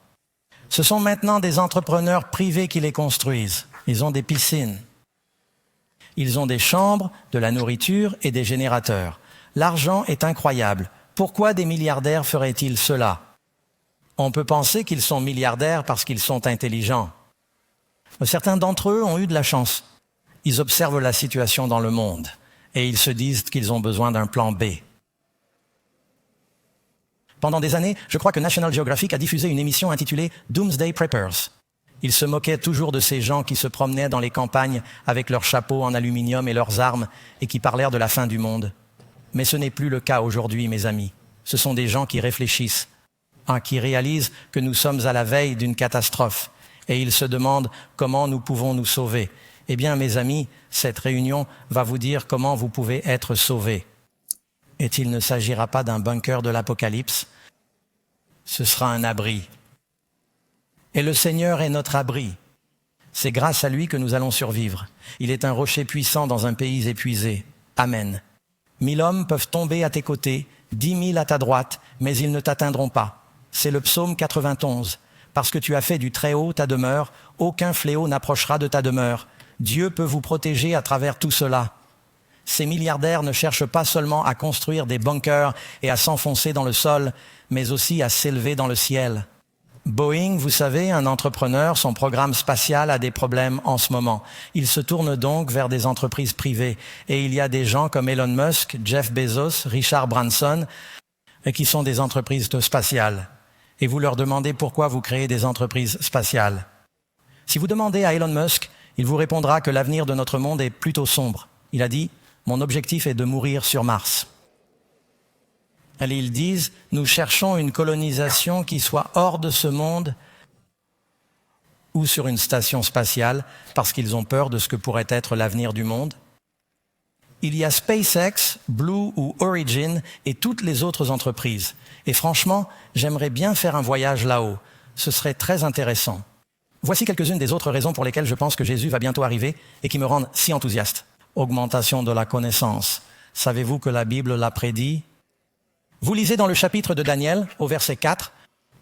Ce sont maintenant des entrepreneurs privés qui les construisent. Ils ont des piscines. Ils ont des chambres, de la nourriture et des générateurs. L'argent est incroyable. Pourquoi des milliardaires feraient-ils cela? On peut penser qu'ils sont milliardaires parce qu'ils sont intelligents. Certains d'entre eux ont eu de la chance. Ils observent la situation dans le monde et ils se disent qu'ils ont besoin d'un plan B. Pendant des années, je crois que National Geographic a diffusé une émission intitulée Doomsday Preppers. Ils se moquaient toujours de ces gens qui se promenaient dans les campagnes avec leurs chapeaux en aluminium et leurs armes et qui parlèrent de la fin du monde. Mais ce n'est plus le cas aujourd'hui, mes amis. Ce sont des gens qui réfléchissent, qui réalisent que nous sommes à la veille d'une catastrophe et ils se demandent comment nous pouvons nous sauver. Eh bien, mes amis, cette réunion va vous dire comment vous pouvez être sauvés. Et il ne s'agira pas d'un bunker de l'apocalypse, ce sera un abri. Et le Seigneur est notre abri. C'est grâce à lui que nous allons survivre. Il est un rocher puissant dans un pays épuisé. Amen. 1000 hommes peuvent tomber à tes côtés, 10 000 à ta droite, mais ils ne t'atteindront pas. C'est le psaume 91. Parce que tu as fait du Très-Haut ta demeure, aucun fléau n'approchera de ta demeure. Dieu peut vous protéger à travers tout cela. Ces milliardaires ne cherchent pas seulement à construire des bunkers et à s'enfoncer dans le sol, mais aussi à s'élever dans le ciel. Boeing, vous savez, un entrepreneur, son programme spatial a des problèmes en ce moment. Il se tourne donc vers des entreprises privées. Et il y a des gens comme Elon Musk, Jeff Bezos, Richard Branson, qui sont des entreprises spatiales. Et vous leur demandez pourquoi vous créez des entreprises spatiales. Si vous demandez à Elon Musk, il vous répondra que l'avenir de notre monde est plutôt sombre. Il a dit « Mon objectif est de mourir sur Mars ». Et ils disent, nous cherchons une colonisation qui soit hors de ce monde ou sur une station spatiale parce qu'ils ont peur de ce que pourrait être l'avenir du monde. Il y a SpaceX, Blue ou Origin et toutes les autres entreprises. Et franchement, j'aimerais bien faire un voyage là-haut. Ce serait très intéressant. Voici quelques-unes des autres raisons pour lesquelles je pense que Jésus va bientôt arriver et qui me rendent si enthousiaste. Augmentation de la connaissance. Savez-vous que la Bible l'a prédit? Vous lisez dans le chapitre de Daniel, au verset 4,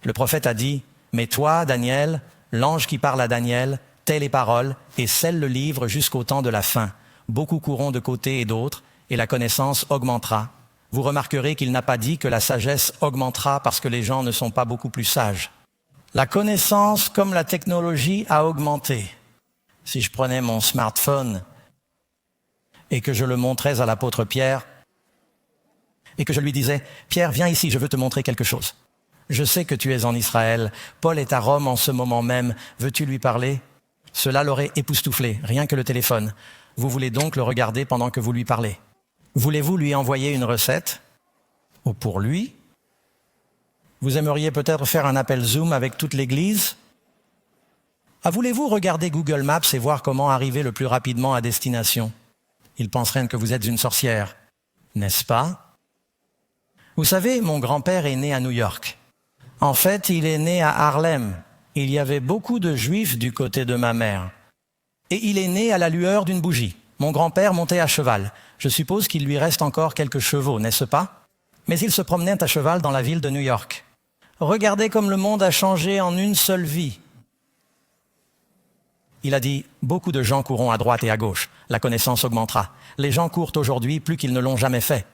le prophète a dit « Mais toi, Daniel, l'ange qui parle à Daniel, tais les paroles et scelle le livre jusqu'au temps de la fin. Beaucoup courront de côté et d'autre, et la connaissance augmentera. Vous remarquerez qu'il n'a pas dit que la sagesse augmentera parce que les gens ne sont pas beaucoup plus sages. La connaissance, comme la technologie, a augmenté. Si je prenais mon smartphone et que je le montrais à l'apôtre Pierre, et que je lui disais « Pierre, viens ici, je veux te montrer quelque chose. Je sais que tu es en Israël. Paul est à Rome en ce moment même. Veux-tu lui parler ?» Cela l'aurait époustouflé, rien que le téléphone. Vous voulez donc le regarder pendant que vous lui parlez. Voulez-vous lui envoyer une recette? Ou pour lui? Vous aimeriez peut-être faire un appel Zoom avec toute l'Église? Voulez-vous regarder Google Maps et voir comment arriver le plus rapidement à destination? Ils penseraient que vous êtes une sorcière, n'est-ce pas? Vous savez, mon grand-père est né à New York. En fait, il est né à Harlem. Il y avait beaucoup de Juifs du côté de ma mère. Et il est né à la lueur d'une bougie. Mon grand-père montait à cheval. Je suppose qu'il lui reste encore quelques chevaux, n'est-ce pas? Mais il se promenait à cheval dans la ville de New York. Regardez comme le monde a changé en une seule vie. Il a dit, beaucoup de gens courront à droite et à gauche. La connaissance augmentera. Les gens courent aujourd'hui plus qu'ils ne l'ont jamais fait.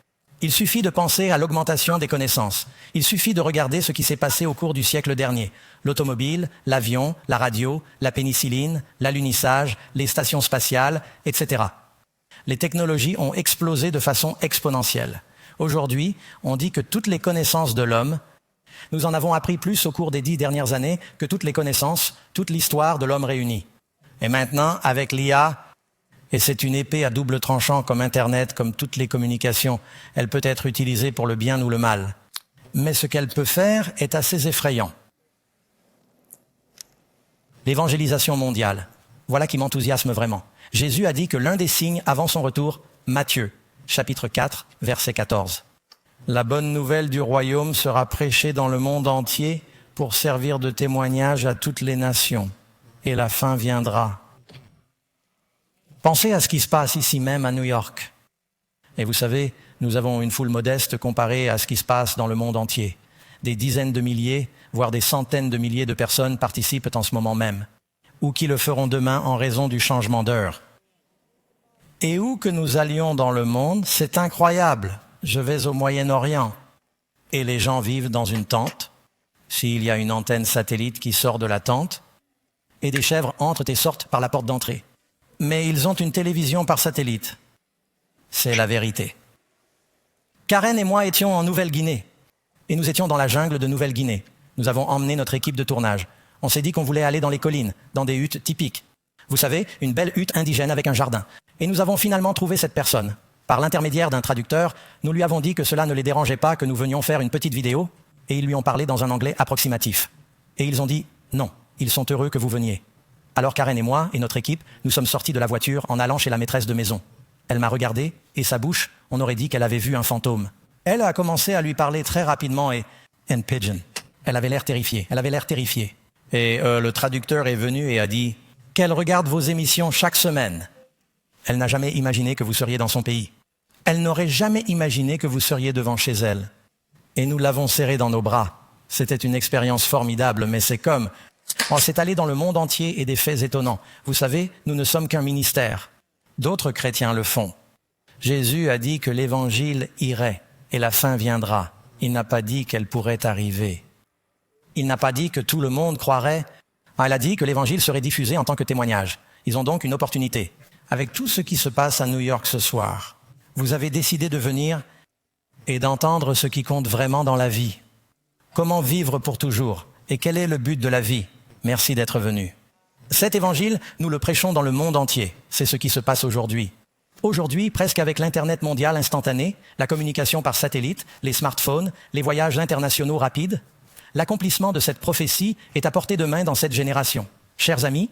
Il suffit de penser à l'augmentation des connaissances. Il suffit de regarder ce qui s'est passé au cours du siècle dernier. L'automobile, l'avion, la radio, la pénicilline, l'alunissage, les stations spatiales, etc. Les technologies ont explosé de façon exponentielle. Aujourd'hui, on dit que toutes les connaissances de l'homme, nous en avons appris plus au cours des 10 dernières années que toutes les connaissances, toute l'histoire de l'homme réunie. Et maintenant, avec l'IA, et c'est une épée à double tranchant comme Internet, comme toutes les communications. Elle peut être utilisée pour le bien ou le mal. Mais ce qu'elle peut faire est assez effrayant. L'évangélisation mondiale. Voilà qui m'enthousiasme vraiment. Jésus a dit que l'un des signes avant son retour, Matthieu, chapitre 4, verset 14. La bonne nouvelle du royaume sera prêchée dans le monde entier pour servir de témoignage à toutes les nations. Et la fin viendra. Pensez à ce qui se passe ici même à New York. Et vous savez, nous avons une foule modeste comparée à ce qui se passe dans le monde entier. Des dizaines de milliers, voire des centaines de milliers de personnes participent en ce moment même, ou qui le feront demain en raison du changement d'heure. Et où que nous allions dans le monde, c'est incroyable. Je vais au Moyen-Orient, et les gens vivent dans une tente, s'il y a une antenne satellite qui sort de la tente, et des chèvres entrent et sortent par la porte d'entrée. Mais ils ont une télévision par satellite. C'est la vérité. Karen et moi étions en Nouvelle-Guinée. Et nous étions dans la jungle de Nouvelle-Guinée. Nous avons emmené notre équipe de tournage. On s'est dit qu'on voulait aller dans les collines, dans des huttes typiques. Vous savez, une belle hutte indigène avec un jardin. Et nous avons finalement trouvé cette personne. Par l'intermédiaire d'un traducteur, nous lui avons dit que cela ne les dérangeait pas, que nous venions faire une petite vidéo, et ils lui ont parlé dans un anglais approximatif. Et ils ont dit « Non, ils sont heureux que vous veniez ». Alors Karen et moi, et notre équipe, nous sommes sortis de la voiture en allant chez la maîtresse de maison. Elle m'a regardé, et sa bouche, on aurait dit qu'elle avait vu un fantôme. Elle a commencé à lui parler très rapidement et « in pidgin ». Elle avait l'air terrifiée, Et le traducteur est venu et a dit « qu'elle regarde vos émissions chaque semaine ». Elle n'a jamais imaginé que vous seriez dans son pays. Elle n'aurait jamais imaginé que vous seriez devant chez elle. Et nous l'avons serrée dans nos bras. C'était une expérience formidable, mais c'est comme... On s'est allé dans le monde entier et des faits étonnants. Vous savez, nous ne sommes qu'un ministère. D'autres chrétiens le font. Jésus a dit que l'évangile irait et la fin viendra. Il n'a pas dit qu'elle pourrait arriver. Il n'a pas dit que tout le monde croirait. Il a dit que l'évangile serait diffusé en tant que témoignage. Ils ont donc une opportunité. Avec tout ce qui se passe à New York ce soir, vous avez décidé de venir et d'entendre ce qui compte vraiment dans la vie. Comment vivre pour toujours? Et quel est le but de la vie? Merci d'être venu. Cet évangile, nous le prêchons dans le monde entier. C'est ce qui se passe aujourd'hui. Aujourd'hui, presque avec l'Internet mondial instantané, la communication par satellite, les smartphones, les voyages internationaux rapides, l'accomplissement de cette prophétie est à portée de main dans cette génération. Chers amis,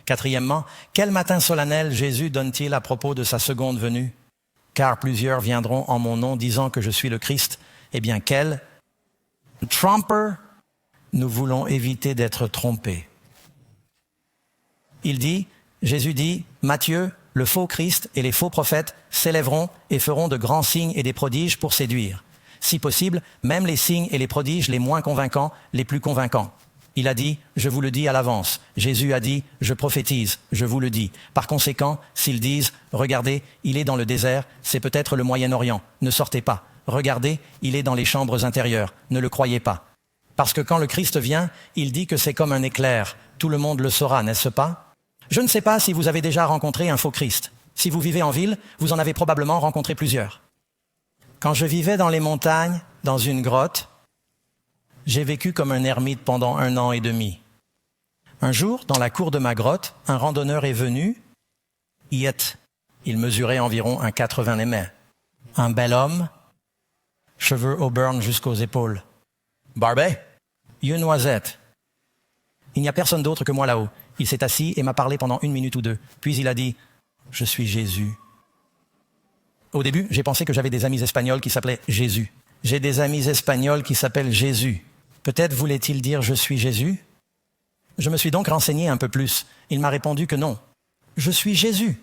quatrièmement, quel matin solennel Jésus donne-t-il à propos de sa seconde venue? Car plusieurs viendront en mon nom disant que je suis le Christ. Eh bien, quel tromper! Nous voulons éviter d'être trompés. Jésus dit, Matthieu, le faux Christ et les faux prophètes s'élèveront et feront de grands signes et des prodiges pour séduire. Si possible, même les signes et les prodiges les moins convaincants, les plus convaincants. Il a dit, je vous le dis à l'avance. Jésus a dit, je prophétise, je vous le dis. Par conséquent, s'ils disent, regardez, il est dans le désert, c'est peut-être le Moyen-Orient, ne sortez pas. Regardez, il est dans les chambres intérieures, ne le croyez pas. Parce que quand le Christ vient, il dit que c'est comme un éclair. Tout le monde le saura, n'est-ce pas? Je ne sais pas si vous avez déjà rencontré un faux Christ. Si vous vivez en ville, vous en avez probablement rencontré plusieurs. Quand je vivais dans les montagnes, dans une grotte, j'ai vécu comme un ermite pendant 1 an et demi. Un jour, dans la cour de ma grotte, un randonneur est venu. Il mesurait environ 1,80 m. Un bel homme, cheveux auburn jusqu'aux épaules. Barbet, yeux noisettes. Il n'y a personne d'autre que moi là-haut. Il s'est assis et m'a parlé pendant 1 minute ou 2. Puis il a dit, « Je suis Jésus. » Au début, j'ai pensé que j'avais des amis espagnols qui s'appelaient Jésus. J'ai des amis espagnols qui s'appellent Jésus. Peut-être voulait-il dire « Je suis Jésus » ? Je me suis donc renseigné un peu plus. Il m'a répondu que non. Je suis Jésus.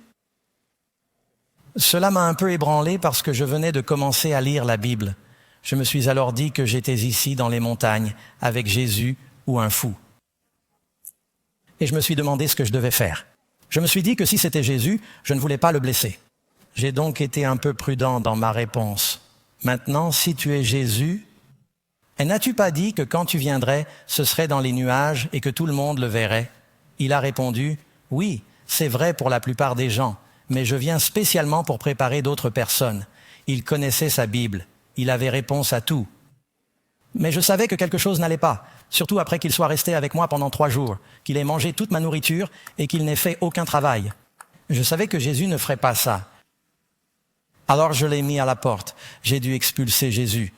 Cela m'a un peu ébranlé parce que je venais de commencer à lire la Bible. Je me suis alors dit que j'étais ici dans les montagnes avec Jésus ou un fou. Et je me suis demandé ce que je devais faire. Je me suis dit que si c'était Jésus, je ne voulais pas le blesser. J'ai donc été un peu prudent dans ma réponse. Maintenant, si tu es Jésus, et n'as-tu pas dit que quand tu viendrais, ce serait dans les nuages et que tout le monde le verrait? Il a répondu, oui, c'est vrai pour la plupart des gens, mais je viens spécialement pour préparer d'autres personnes. Il connaissait sa Bible, il avait réponse à tout. Mais je savais que quelque chose n'allait pas, surtout après qu'il soit resté avec moi pendant 3 jours, qu'il ait mangé toute ma nourriture et qu'il n'ait fait aucun travail. Je savais que Jésus ne ferait pas ça. Alors je l'ai mis à la porte. J'ai dû expulser Jésus.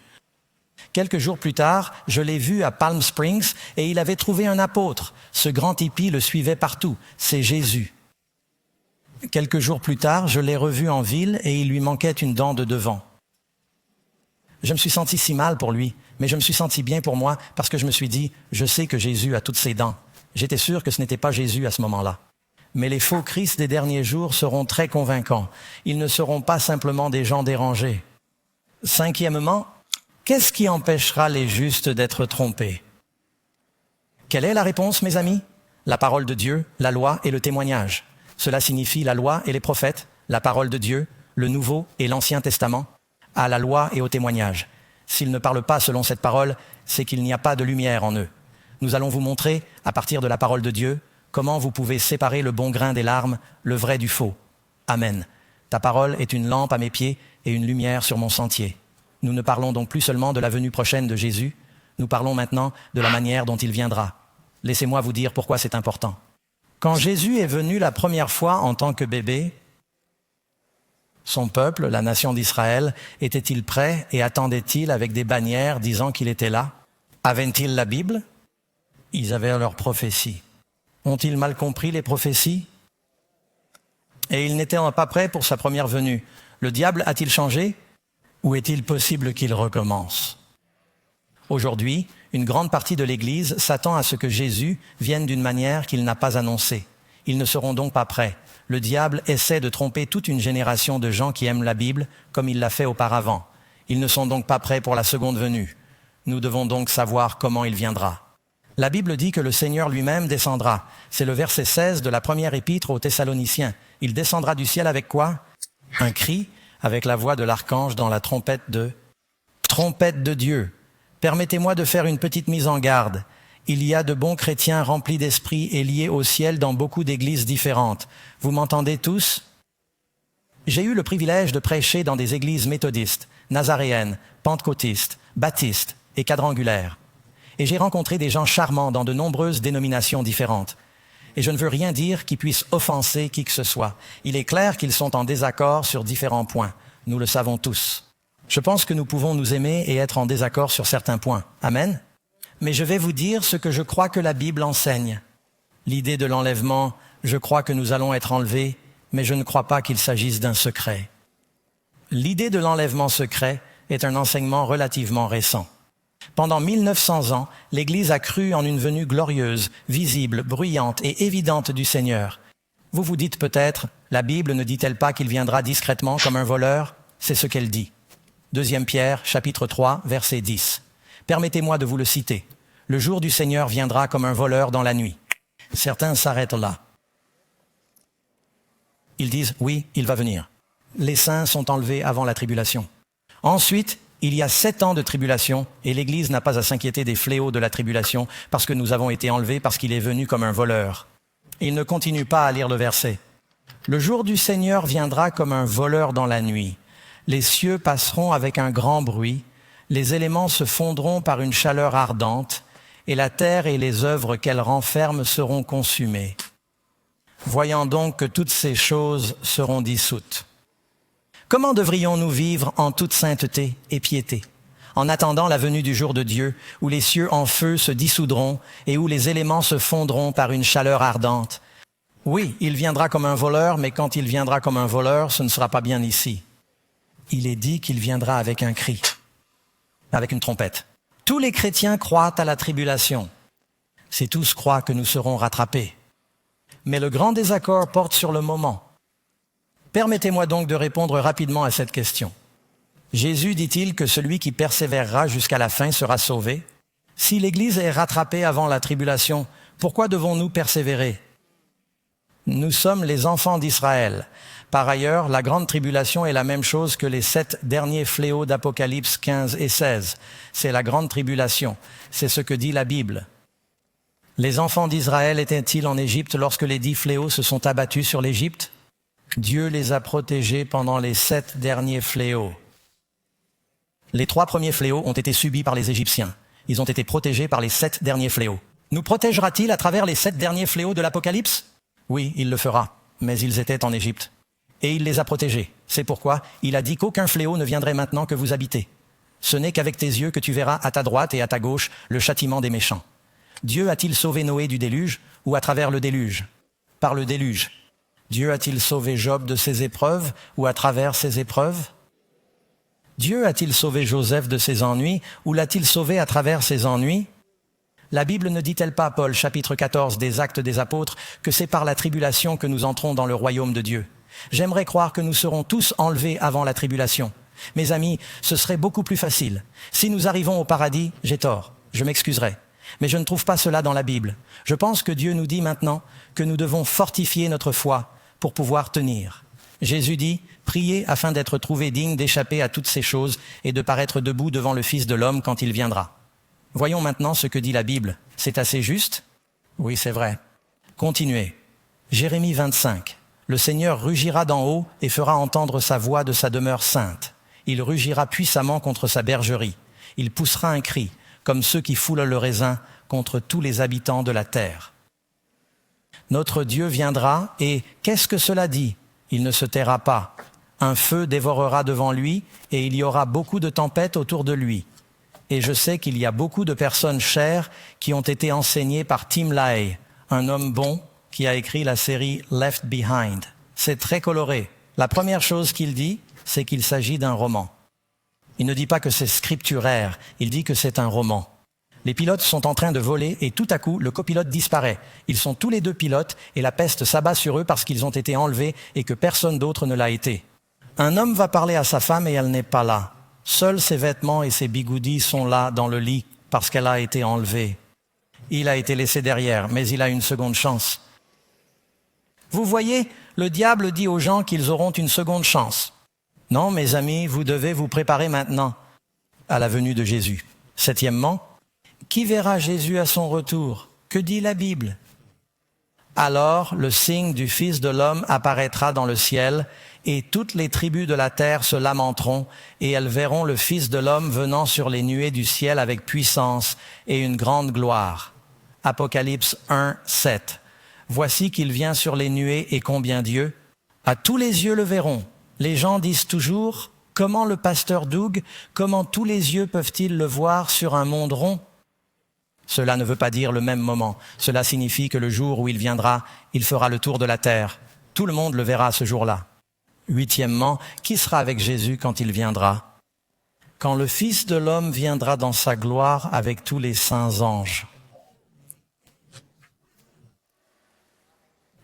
Quelques jours plus tard, je l'ai vu à Palm Springs et il avait trouvé un apôtre. Ce grand hippie le suivait partout. C'est Jésus. Quelques jours plus tard, je l'ai revu en ville et il lui manquait une dent de devant. Je me suis senti si mal pour lui, mais je me suis senti bien pour moi parce que je me suis dit, je sais que Jésus a toutes ses dents. J'étais sûr que ce n'était pas Jésus à ce moment-là. Mais les faux Christ des derniers jours seront très convaincants. Ils ne seront pas simplement des gens dérangés. 5e, qu'est-ce qui empêchera les justes d'être trompés? Quelle est la réponse, mes amis? La parole de Dieu, la loi et le témoignage. Cela signifie la loi et les prophètes, la parole de Dieu, le Nouveau et l'Ancien Testament, à la loi et au témoignage. S'ils ne parlent pas selon cette parole, c'est qu'il n'y a pas de lumière en eux. Nous allons vous montrer, à partir de la parole de Dieu, comment vous pouvez séparer le bon grain des larmes, le vrai du faux. Amen. Ta parole est une lampe à mes pieds et une lumière sur mon sentier. Nous ne parlons donc plus seulement de la venue prochaine de Jésus, nous parlons maintenant de la manière dont il viendra. Laissez-moi vous dire pourquoi c'est important. Quand Jésus est venu la première fois en tant que bébé, son peuple, la nation d'Israël, était-il prêt et attendait-il avec des bannières disant qu'il était là? Avaient-ils la Bible? Ils avaient leur prophétie. Ont-ils mal compris les prophéties? Et ils n'étaient pas prêts pour sa première venue. Le diable a-t-il changé? Ou est-il possible qu'il recommence? Aujourd'hui, une grande partie de l'Église s'attend à ce que Jésus vienne d'une manière qu'il n'a pas annoncée. Ils ne seront donc pas prêts. Le diable essaie de tromper toute une génération de gens qui aiment la Bible comme il l'a fait auparavant. Ils ne sont donc pas prêts pour la seconde venue. Nous devons donc savoir comment il viendra. La Bible dit que le Seigneur lui-même descendra. C'est le verset 16 de la première épître aux Thessaloniciens. Il descendra du ciel avec quoi? Un cri, avec la voix de l'archange dans la trompette de Dieu. Permettez-moi de faire une petite mise en garde. Il y a de bons chrétiens remplis d'esprit et liés au ciel dans beaucoup d'églises différentes. Vous m'entendez tous? J'ai eu le privilège de prêcher dans des églises méthodistes, nazaréennes, pentecôtistes, baptistes et quadrangulaires. Et j'ai rencontré des gens charmants dans de nombreuses dénominations différentes. Et je ne veux rien dire qui puisse offenser qui que ce soit. Il est clair qu'ils sont en désaccord sur différents points. Nous le savons tous. Je pense que nous pouvons nous aimer et être en désaccord sur certains points. Amen. Mais je vais vous dire ce que je crois que la Bible enseigne. L'idée de l'enlèvement, je crois que nous allons être enlevés, mais je ne crois pas qu'il s'agisse d'un secret. L'idée de l'enlèvement secret est un enseignement relativement récent. Pendant 1900 ans, l'Église a cru en une venue glorieuse, visible, bruyante et évidente du Seigneur. Vous vous dites peut-être, la Bible ne dit-elle pas qu'il viendra discrètement comme un voleur? C'est ce qu'elle dit. 2 Pierre, chapitre 3, verset 10. Permettez-moi de vous le citer. Le jour du Seigneur viendra comme un voleur dans la nuit. Certains s'arrêtent là. Ils disent, oui, il va venir. Les saints sont enlevés avant la tribulation. Ensuite, il y a 7 ans de tribulation et l'Église n'a pas à s'inquiéter des fléaux de la tribulation parce que nous avons été enlevés parce qu'il est venu comme un voleur. Il ne continue pas à lire le verset. Le jour du Seigneur viendra comme un voleur dans la nuit. Les cieux passeront avec un grand bruit, les éléments se fondront par une chaleur ardente et la terre et les œuvres qu'elle renferme seront consumées. Voyant donc que toutes ces choses seront dissoutes. Comment devrions-nous vivre en toute sainteté et piété, en attendant la venue du jour de Dieu, où les cieux en feu se dissoudront et où les éléments se fondront par une chaleur ardente? Oui, il viendra comme un voleur, mais quand il viendra comme un voleur, ce ne sera pas bien ici. Il est dit qu'il viendra avec un cri, avec une trompette. Tous les chrétiens croient à la tribulation. Si tous croient que nous serons rattrapés. Mais le grand désaccord porte sur le moment. Permettez-moi donc de répondre rapidement à cette question. Jésus dit-il que celui qui persévérera jusqu'à la fin sera sauvé? Si l'Église est rattrapée avant la tribulation, pourquoi devons-nous persévérer? Nous sommes les enfants d'Israël. Par ailleurs, la grande tribulation est la même chose que les 7 derniers fléaux d'Apocalypse 15 et 16. C'est la grande tribulation. C'est ce que dit la Bible. Les enfants d'Israël étaient-ils en Égypte lorsque les 10 fléaux se sont abattus sur l'Égypte? Dieu les a protégés pendant les 7 derniers fléaux. Les 3 premiers fléaux ont été subis par les Égyptiens. Ils ont été protégés par les 7 derniers fléaux. Nous protégera-t-il à travers les 7 derniers fléaux de l'Apocalypse? Oui, il le fera, mais ils étaient en Égypte. Et il les a protégés. C'est pourquoi il a dit qu'aucun fléau ne viendrait maintenant que vous habitez. Ce n'est qu'avec tes yeux que tu verras à ta droite et à ta gauche le châtiment des méchants. Dieu a-t-il sauvé Noé du déluge ou à travers le déluge? Par le déluge. Dieu a-t-il sauvé Job de ses épreuves ou à travers ses épreuves? Dieu a-t-il sauvé Joseph de ses ennuis ou l'a-t-il sauvé à travers ses ennuis? La Bible ne dit-elle pas, Paul, chapitre 14 des Actes des Apôtres, que c'est par la tribulation que nous entrons dans le royaume de Dieu? J'aimerais croire que nous serons tous enlevés avant la tribulation. Mes amis, ce serait beaucoup plus facile. Si nous arrivons au paradis, j'ai tort, je m'excuserai. Mais je ne trouve pas cela dans la Bible. Je pense que Dieu nous dit maintenant que nous devons fortifier notre foi pour pouvoir tenir. Jésus dit, priez afin d'être trouvés dignes d'échapper à toutes ces choses et de paraître debout devant le Fils de l'homme quand il viendra. Voyons maintenant ce que dit la Bible. C'est assez juste? Oui, c'est vrai. Continuez. Jérémie 25. Le Seigneur rugira d'en haut et fera entendre sa voix de sa demeure sainte. Il rugira puissamment contre sa bergerie. Il poussera un cri, comme ceux qui foulent le raisin contre tous les habitants de la terre. Notre Dieu viendra et qu'est-ce que cela dit? Il ne se taira pas. Un feu dévorera devant lui et il y aura beaucoup de tempêtes autour de lui. Et je sais qu'il y a beaucoup de personnes chères qui ont été enseignées par Tim LaHaye, un homme bon qui a écrit la série Left Behind. C'est très coloré. La première chose qu'il dit, c'est qu'il s'agit d'un roman. Il ne dit pas que c'est scripturaire, il dit que c'est un roman. Les pilotes sont en train de voler et tout à coup, le copilote disparaît. Ils sont tous les deux pilotes et la peste s'abat sur eux parce qu'ils ont été enlevés et que personne d'autre ne l'a été. Un homme va parler à sa femme et elle n'est pas là. Seuls ses vêtements et ses bigoudis sont là dans le lit parce qu'elle a été enlevée. Il a été laissé derrière, mais il a une seconde chance. Vous voyez, le diable dit aux gens qu'ils auront une seconde chance. Non, mes amis, vous devez vous préparer maintenant à la venue de Jésus. Septièmement, qui verra Jésus à son retour? Que dit la Bible? Alors le signe du Fils de l'homme apparaîtra dans le ciel, et toutes les tribus de la terre se lamenteront, et elles verront le Fils de l'homme venant sur les nuées du ciel avec puissance et une grande gloire. Apocalypse 1, 7. Voici qu'il vient sur les nuées et combien Dieu, à tous les yeux le verront. Les gens disent toujours, comment le pasteur Doug, comment tous les yeux peuvent-ils le voir sur un monde rond? Cela ne veut pas dire le même moment. Cela signifie que le jour où il viendra, il fera le tour de la terre. Tout le monde le verra ce jour-là. Huitièmement, qui sera avec Jésus quand il viendra? Quand le Fils de l'homme viendra dans sa gloire avec tous les saints anges.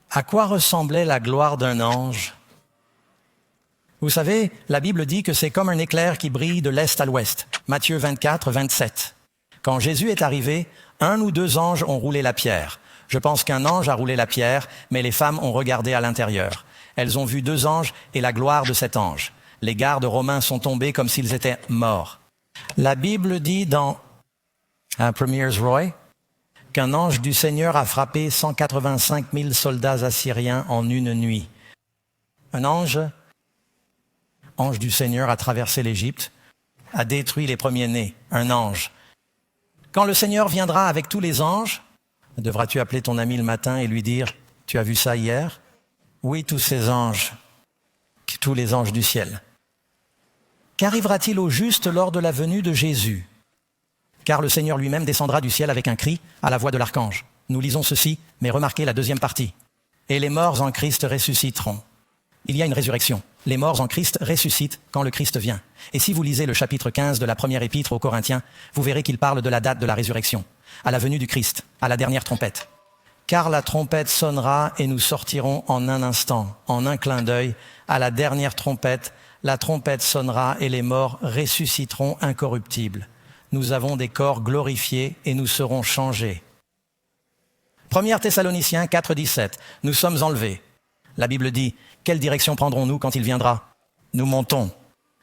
À quoi ressemblait la gloire d'un ange? Vous savez, la Bible dit que c'est comme un éclair qui brille de l'est à l'ouest. Matthieu 24, 27. Quand Jésus est arrivé, 1 ou 2 anges ont roulé la pierre. Je pense qu'un ange a roulé la pierre, mais les femmes ont regardé à l'intérieur. Elles ont vu 2 anges et la gloire de cet ange. Les gardes romains sont tombés comme s'ils étaient morts. La Bible dit dans Premiers Roy qu'un ange du Seigneur a frappé 185 000 soldats assyriens en une nuit. Un ange du Seigneur a traversé l'Égypte, a détruit les premiers-nés, un ange. Quand le Seigneur viendra avec tous les anges, devras-tu appeler ton ami le matin et lui dire « Tu as vu ça hier ?» Oui, tous ces anges, tous les anges du ciel. Qu'arrivera-t-il au juste lors de la venue de Jésus? Car le Seigneur lui-même descendra du ciel avec un cri à la voix de l'archange. Nous lisons ceci, mais remarquez la deuxième partie. Et les morts en Christ ressusciteront. Il y a une résurrection. Les morts en Christ ressuscitent quand le Christ vient. Et si vous lisez le chapitre 15 de la première épître aux Corinthiens, vous verrez qu'il parle de la date de la résurrection, à la venue du Christ, à la dernière trompette. Car la trompette sonnera et nous sortirons en un instant, en un clin d'œil, à la dernière trompette. La trompette sonnera et les morts ressusciteront incorruptibles. Nous avons des corps glorifiés et nous serons changés. 1 Thessaloniciens 4, 17. Nous sommes enlevés. La Bible dit, quelle direction prendrons-nous quand il viendra? Nous montons.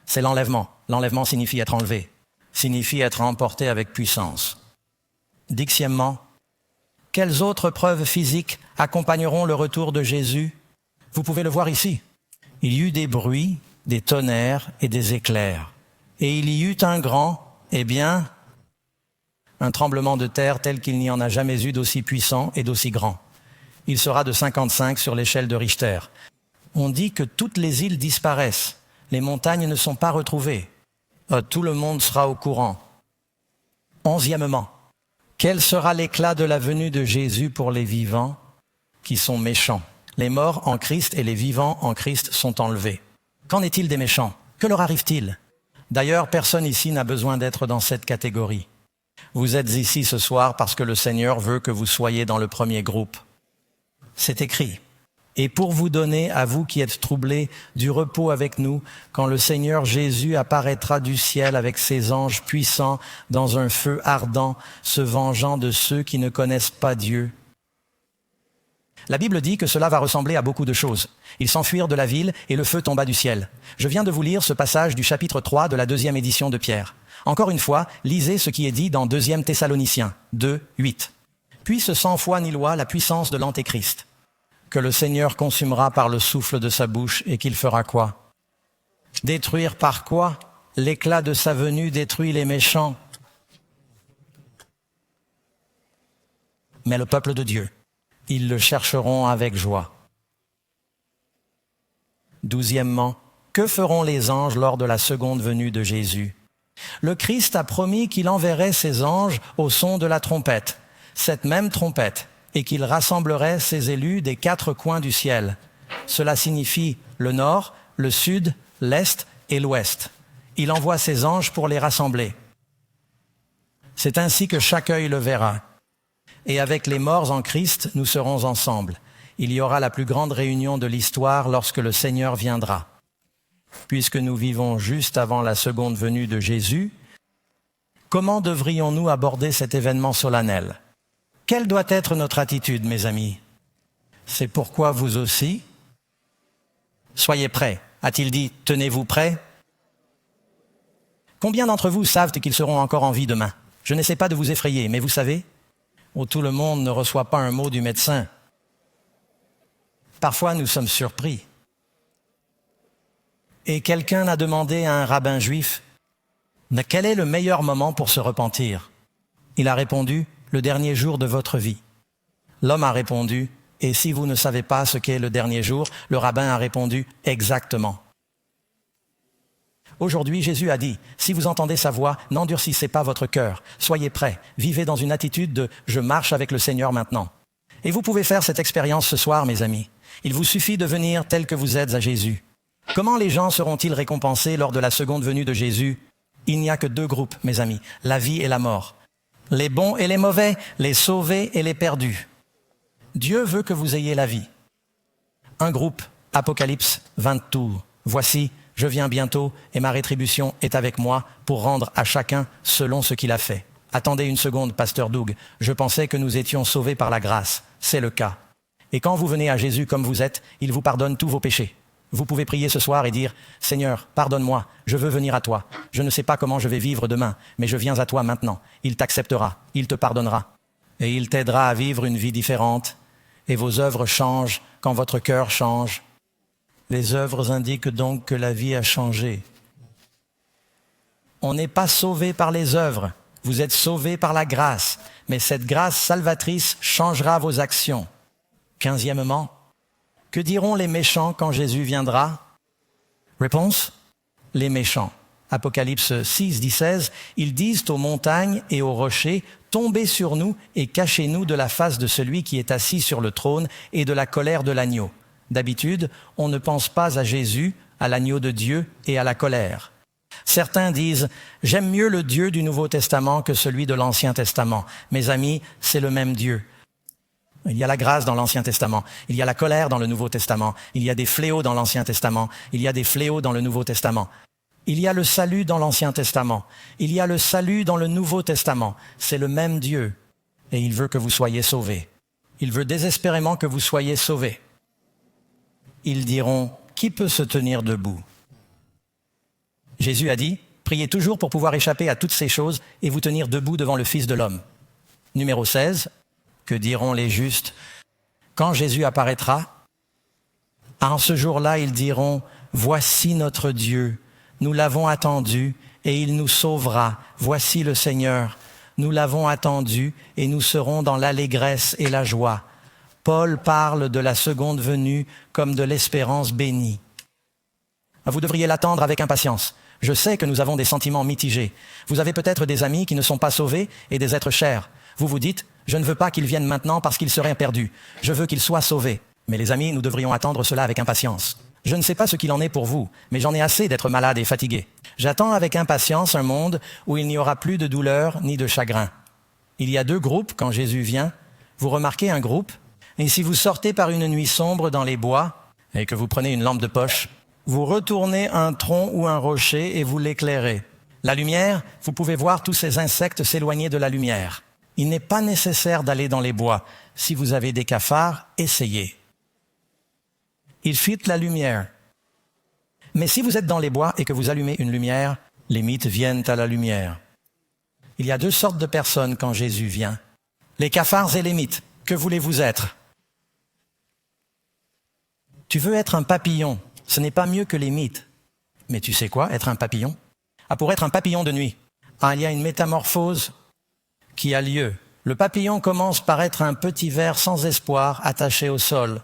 C'est l'enlèvement. L'enlèvement signifie être enlevé, signifie être emporté avec puissance. Dixièmement, quelles autres preuves physiques accompagneront le retour de Jésus? Vous pouvez le voir ici. Il y eut des bruits, des tonnerres et des éclairs. Et il y eut un grand, un tremblement de terre tel qu'il n'y en a jamais eu d'aussi puissant et d'aussi grand. Il sera de 55 sur l'échelle de Richter. On dit que toutes les îles disparaissent. Les montagnes ne sont pas retrouvées. Tout le monde sera au courant. 11e, quel sera l'éclat de la venue de Jésus pour les vivants qui sont méchants? Les morts en Christ et les vivants en Christ sont enlevés. Qu'en est-il des méchants? Que leur arrive-t-il? D'ailleurs, personne ici n'a besoin d'être dans cette catégorie. Vous êtes ici ce soir parce que le Seigneur veut que vous soyez dans le premier groupe. C'est écrit. Et pour vous donner, à vous qui êtes troublés, du repos avec nous, quand le Seigneur Jésus apparaîtra du ciel avec ses anges puissants dans un feu ardent, se vengeant de ceux qui ne connaissent pas Dieu. La Bible dit que cela va ressembler à beaucoup de choses. Ils s'enfuirent de la ville et le feu tomba du ciel. Je viens de vous lire ce passage du chapitre 3 de la 2e édition de Pierre. Encore une fois, lisez ce qui est dit dans 2 Thessaloniciens 2, 8. Puisse sans foi ni loi la puissance de l'Antéchrist, que le Seigneur consumera par le souffle de sa bouche et qu'il fera quoi? Détruire par quoi? L'éclat de sa venue détruit les méchants. Mais le peuple de Dieu, ils le chercheront avec joie. 12e, que feront les anges lors de la seconde venue de Jésus? Le Christ a promis qu'il enverrait ses anges au son de la trompette, cette même trompette, et qu'il rassemblerait ses élus des 4 coins du ciel. Cela signifie le nord, le sud, l'est et l'ouest. Il envoie ses anges pour les rassembler. C'est ainsi que chaque œil le verra. Et avec les morts en Christ, nous serons ensemble. Il y aura la plus grande réunion de l'histoire lorsque le Seigneur viendra. Puisque nous vivons juste avant la seconde venue de Jésus, comment devrions-nous aborder cet événement solennel? Quelle doit être notre attitude, mes amis? C'est pourquoi vous aussi, soyez prêts. A-t-il dit, tenez-vous prêts? Combien d'entre vous savent qu'ils seront encore en vie demain? Je n'essaie pas de vous effrayer, mais vous savez, tout le monde ne reçoit pas un mot du médecin. Parfois, nous sommes surpris. Et quelqu'un a demandé à un rabbin juif, « Mais quel est le meilleur moment pour se repentir ?» Il a répondu, « Le dernier jour de votre vie. » L'homme a répondu, Et si vous ne savez pas ce qu'est le dernier jour, le rabbin a répondu « Exactement ». Aujourd'hui, Jésus a dit, si vous entendez sa voix, n'endurcissez pas votre cœur, soyez prêts, vivez dans une attitude de « je marche avec le Seigneur maintenant ». Et vous pouvez faire cette expérience ce soir, mes amis. Il vous suffit de venir tel que vous êtes à Jésus. Comment les gens seront-ils récompensés lors de la seconde venue de Jésus? Il n'y a que deux groupes, mes amis, la vie et la mort. Les bons et les mauvais, les sauvés et les perdus. Dieu veut que vous ayez la vie. Un groupe, Apocalypse 22. Voici, je viens bientôt et ma rétribution est avec moi pour rendre à chacun selon ce qu'il a fait. Attendez une seconde, pasteur Doug. Je pensais que nous étions sauvés par la grâce. C'est le cas. Et quand vous venez à Jésus comme vous êtes, il vous pardonne tous vos péchés. Vous pouvez prier ce soir et dire « Seigneur, pardonne-moi, je veux venir à toi. Je ne sais pas comment je vais vivre demain, mais je viens à toi maintenant. » Il t'acceptera, il te pardonnera. Et il t'aidera à vivre une vie différente. Et vos œuvres changent quand votre cœur change. Les œuvres indiquent donc que la vie a changé. On n'est pas sauvé par les œuvres. Vous êtes sauvé par la grâce. Mais cette grâce salvatrice changera vos actions. 15e, que diront les méchants quand Jésus viendra? Réponse, les méchants. Apocalypse 6, 16, ils disent aux montagnes et aux rochers, tombez sur nous et cachez-nous de la face de celui qui est assis sur le trône et de la colère de l'agneau. D'habitude, on ne pense pas à Jésus, à l'agneau de Dieu et à la colère. Certains disent « J'aime mieux le Dieu du Nouveau Testament que celui de l'Ancien Testament. » Mes amis, c'est le même Dieu. Il y a la grâce dans l'Ancien Testament, il y a la colère dans le Nouveau Testament, il y a des fléaux dans l'Ancien Testament, il y a des fléaux dans le Nouveau Testament. Il y a le salut dans l'Ancien Testament, il y a le salut dans le Nouveau Testament. C'est le même Dieu et il veut que vous soyez sauvés. Il veut désespérément que vous soyez sauvés. Ils diront « Qui peut se tenir debout ?» Jésus a dit « Priez toujours pour pouvoir échapper à toutes ces choses et vous tenir debout devant le Fils de l'homme. » Numéro 16, que diront les justes quand Jésus apparaîtra? En ce jour-là, ils diront « Voici notre Dieu, nous l'avons attendu et il nous sauvera. Voici le Seigneur, nous l'avons attendu et nous serons dans l'allégresse et la joie. » Paul parle de la seconde venue comme de l'espérance bénie. Vous devriez l'attendre avec impatience. Je sais que nous avons des sentiments mitigés. Vous avez peut-être des amis qui ne sont pas sauvés et des êtres chers. Vous vous dites, je ne veux pas qu'ils viennent maintenant parce qu'ils seraient perdus. Je veux qu'ils soient sauvés. Mais les amis, nous devrions attendre cela avec impatience. Je ne sais pas ce qu'il en est pour vous, mais j'en ai assez d'être malade et fatigué. J'attends avec impatience un monde où il n'y aura plus de douleur ni de chagrin. Il y a deux groupes quand Jésus vient. Vous remarquez un groupe? Et si vous sortez par une nuit sombre dans les bois et que vous prenez une lampe de poche, vous retournez un tronc ou un rocher et vous l'éclairez. La lumière, vous pouvez voir tous ces insectes s'éloigner de la lumière. Il n'est pas nécessaire d'aller dans les bois. Si vous avez des cafards, essayez. Ils fuient la lumière. Mais si vous êtes dans les bois et que vous allumez une lumière, les mythes viennent à la lumière. Il y a deux sortes de personnes quand Jésus vient. Les cafards et les mythes. Que voulez-vous être? Tu veux être un papillon. Ce n'est pas mieux que les mythes. Mais tu sais quoi, être un papillon? Pour être un papillon de nuit, il y a une métamorphose qui a lieu. Le papillon commence par être un petit ver sans espoir attaché au sol.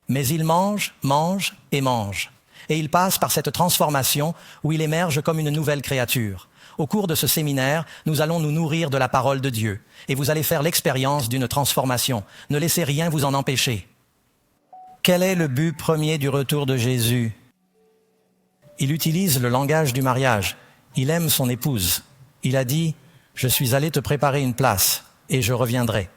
Mais il mange, mange et mange. Et il passe par cette transformation où il émerge comme une nouvelle créature. Au cours de ce séminaire, nous allons nous nourrir de la parole de Dieu. Et vous allez faire l'expérience d'une transformation. Ne laissez rien vous en empêcher. Quel est le but premier du retour de Jésus? Il utilise le langage du mariage. Il aime son épouse. Il a dit « Je suis allé te préparer une place et je reviendrai ».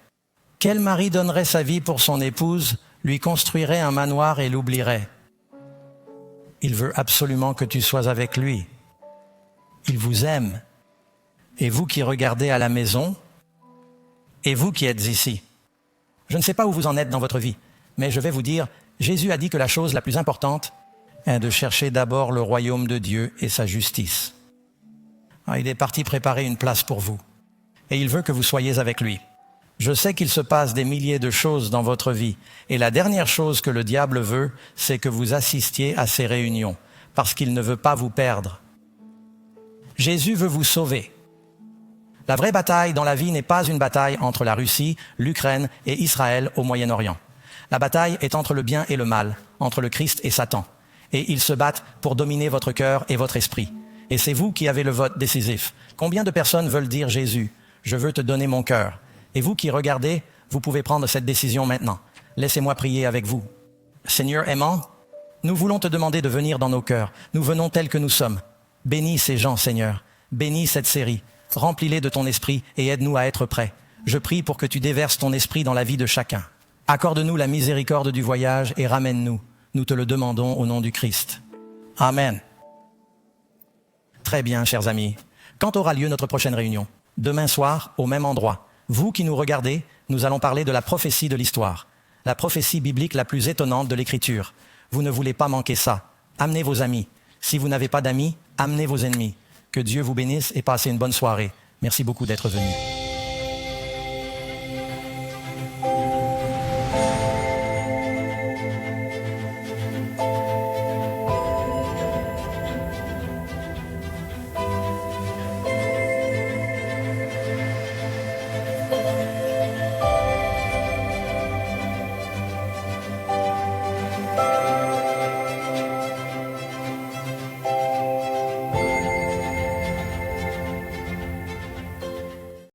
Quel mari donnerait sa vie pour son épouse, lui construirait un manoir et l'oublierait? Il veut absolument que tu sois avec lui. Il vous aime. Et vous qui regardez à la maison, et vous qui êtes ici, je ne sais pas où vous en êtes dans votre vie, mais je vais vous dire, Jésus a dit que la chose la plus importante est de chercher d'abord le royaume de Dieu et sa justice. Il est parti préparer une place pour vous, et il veut que vous soyez avec lui. Je sais qu'il se passe des milliers de choses dans votre vie, et la dernière chose que le diable veut, c'est que vous assistiez à ces réunions, parce qu'il ne veut pas vous perdre. Jésus veut vous sauver. La vraie bataille dans la vie n'est pas une bataille entre la Russie, l'Ukraine et Israël au Moyen-Orient. La bataille est entre le bien et le mal, entre le Christ et Satan. Et ils se battent pour dominer votre cœur et votre esprit. Et c'est vous qui avez le vote décisif. Combien de personnes veulent dire Jésus, je veux te donner mon cœur? Et vous qui regardez, vous pouvez prendre cette décision maintenant. Laissez-moi prier avec vous. Seigneur aimant, nous voulons te demander de venir dans nos cœurs. Nous venons tels que nous sommes. Bénis ces gens, Seigneur. Bénis cette série. Remplis-les de ton esprit et aide-nous à être prêts. Je prie pour que tu déverses ton esprit dans la vie de chacun. Accorde-nous la miséricorde du voyage et ramène-nous. Nous te le demandons au nom du Christ. Amen. Très bien, chers amis. Quand aura lieu notre prochaine réunion? Demain soir, au même endroit. Vous qui nous regardez, nous allons parler de la prophétie de l'histoire. La prophétie biblique la plus étonnante de l'Écriture. Vous ne voulez pas manquer ça. Amenez vos amis. Si vous n'avez pas d'amis, amenez vos ennemis. Que Dieu vous bénisse et passez une bonne soirée. Merci beaucoup d'être venus.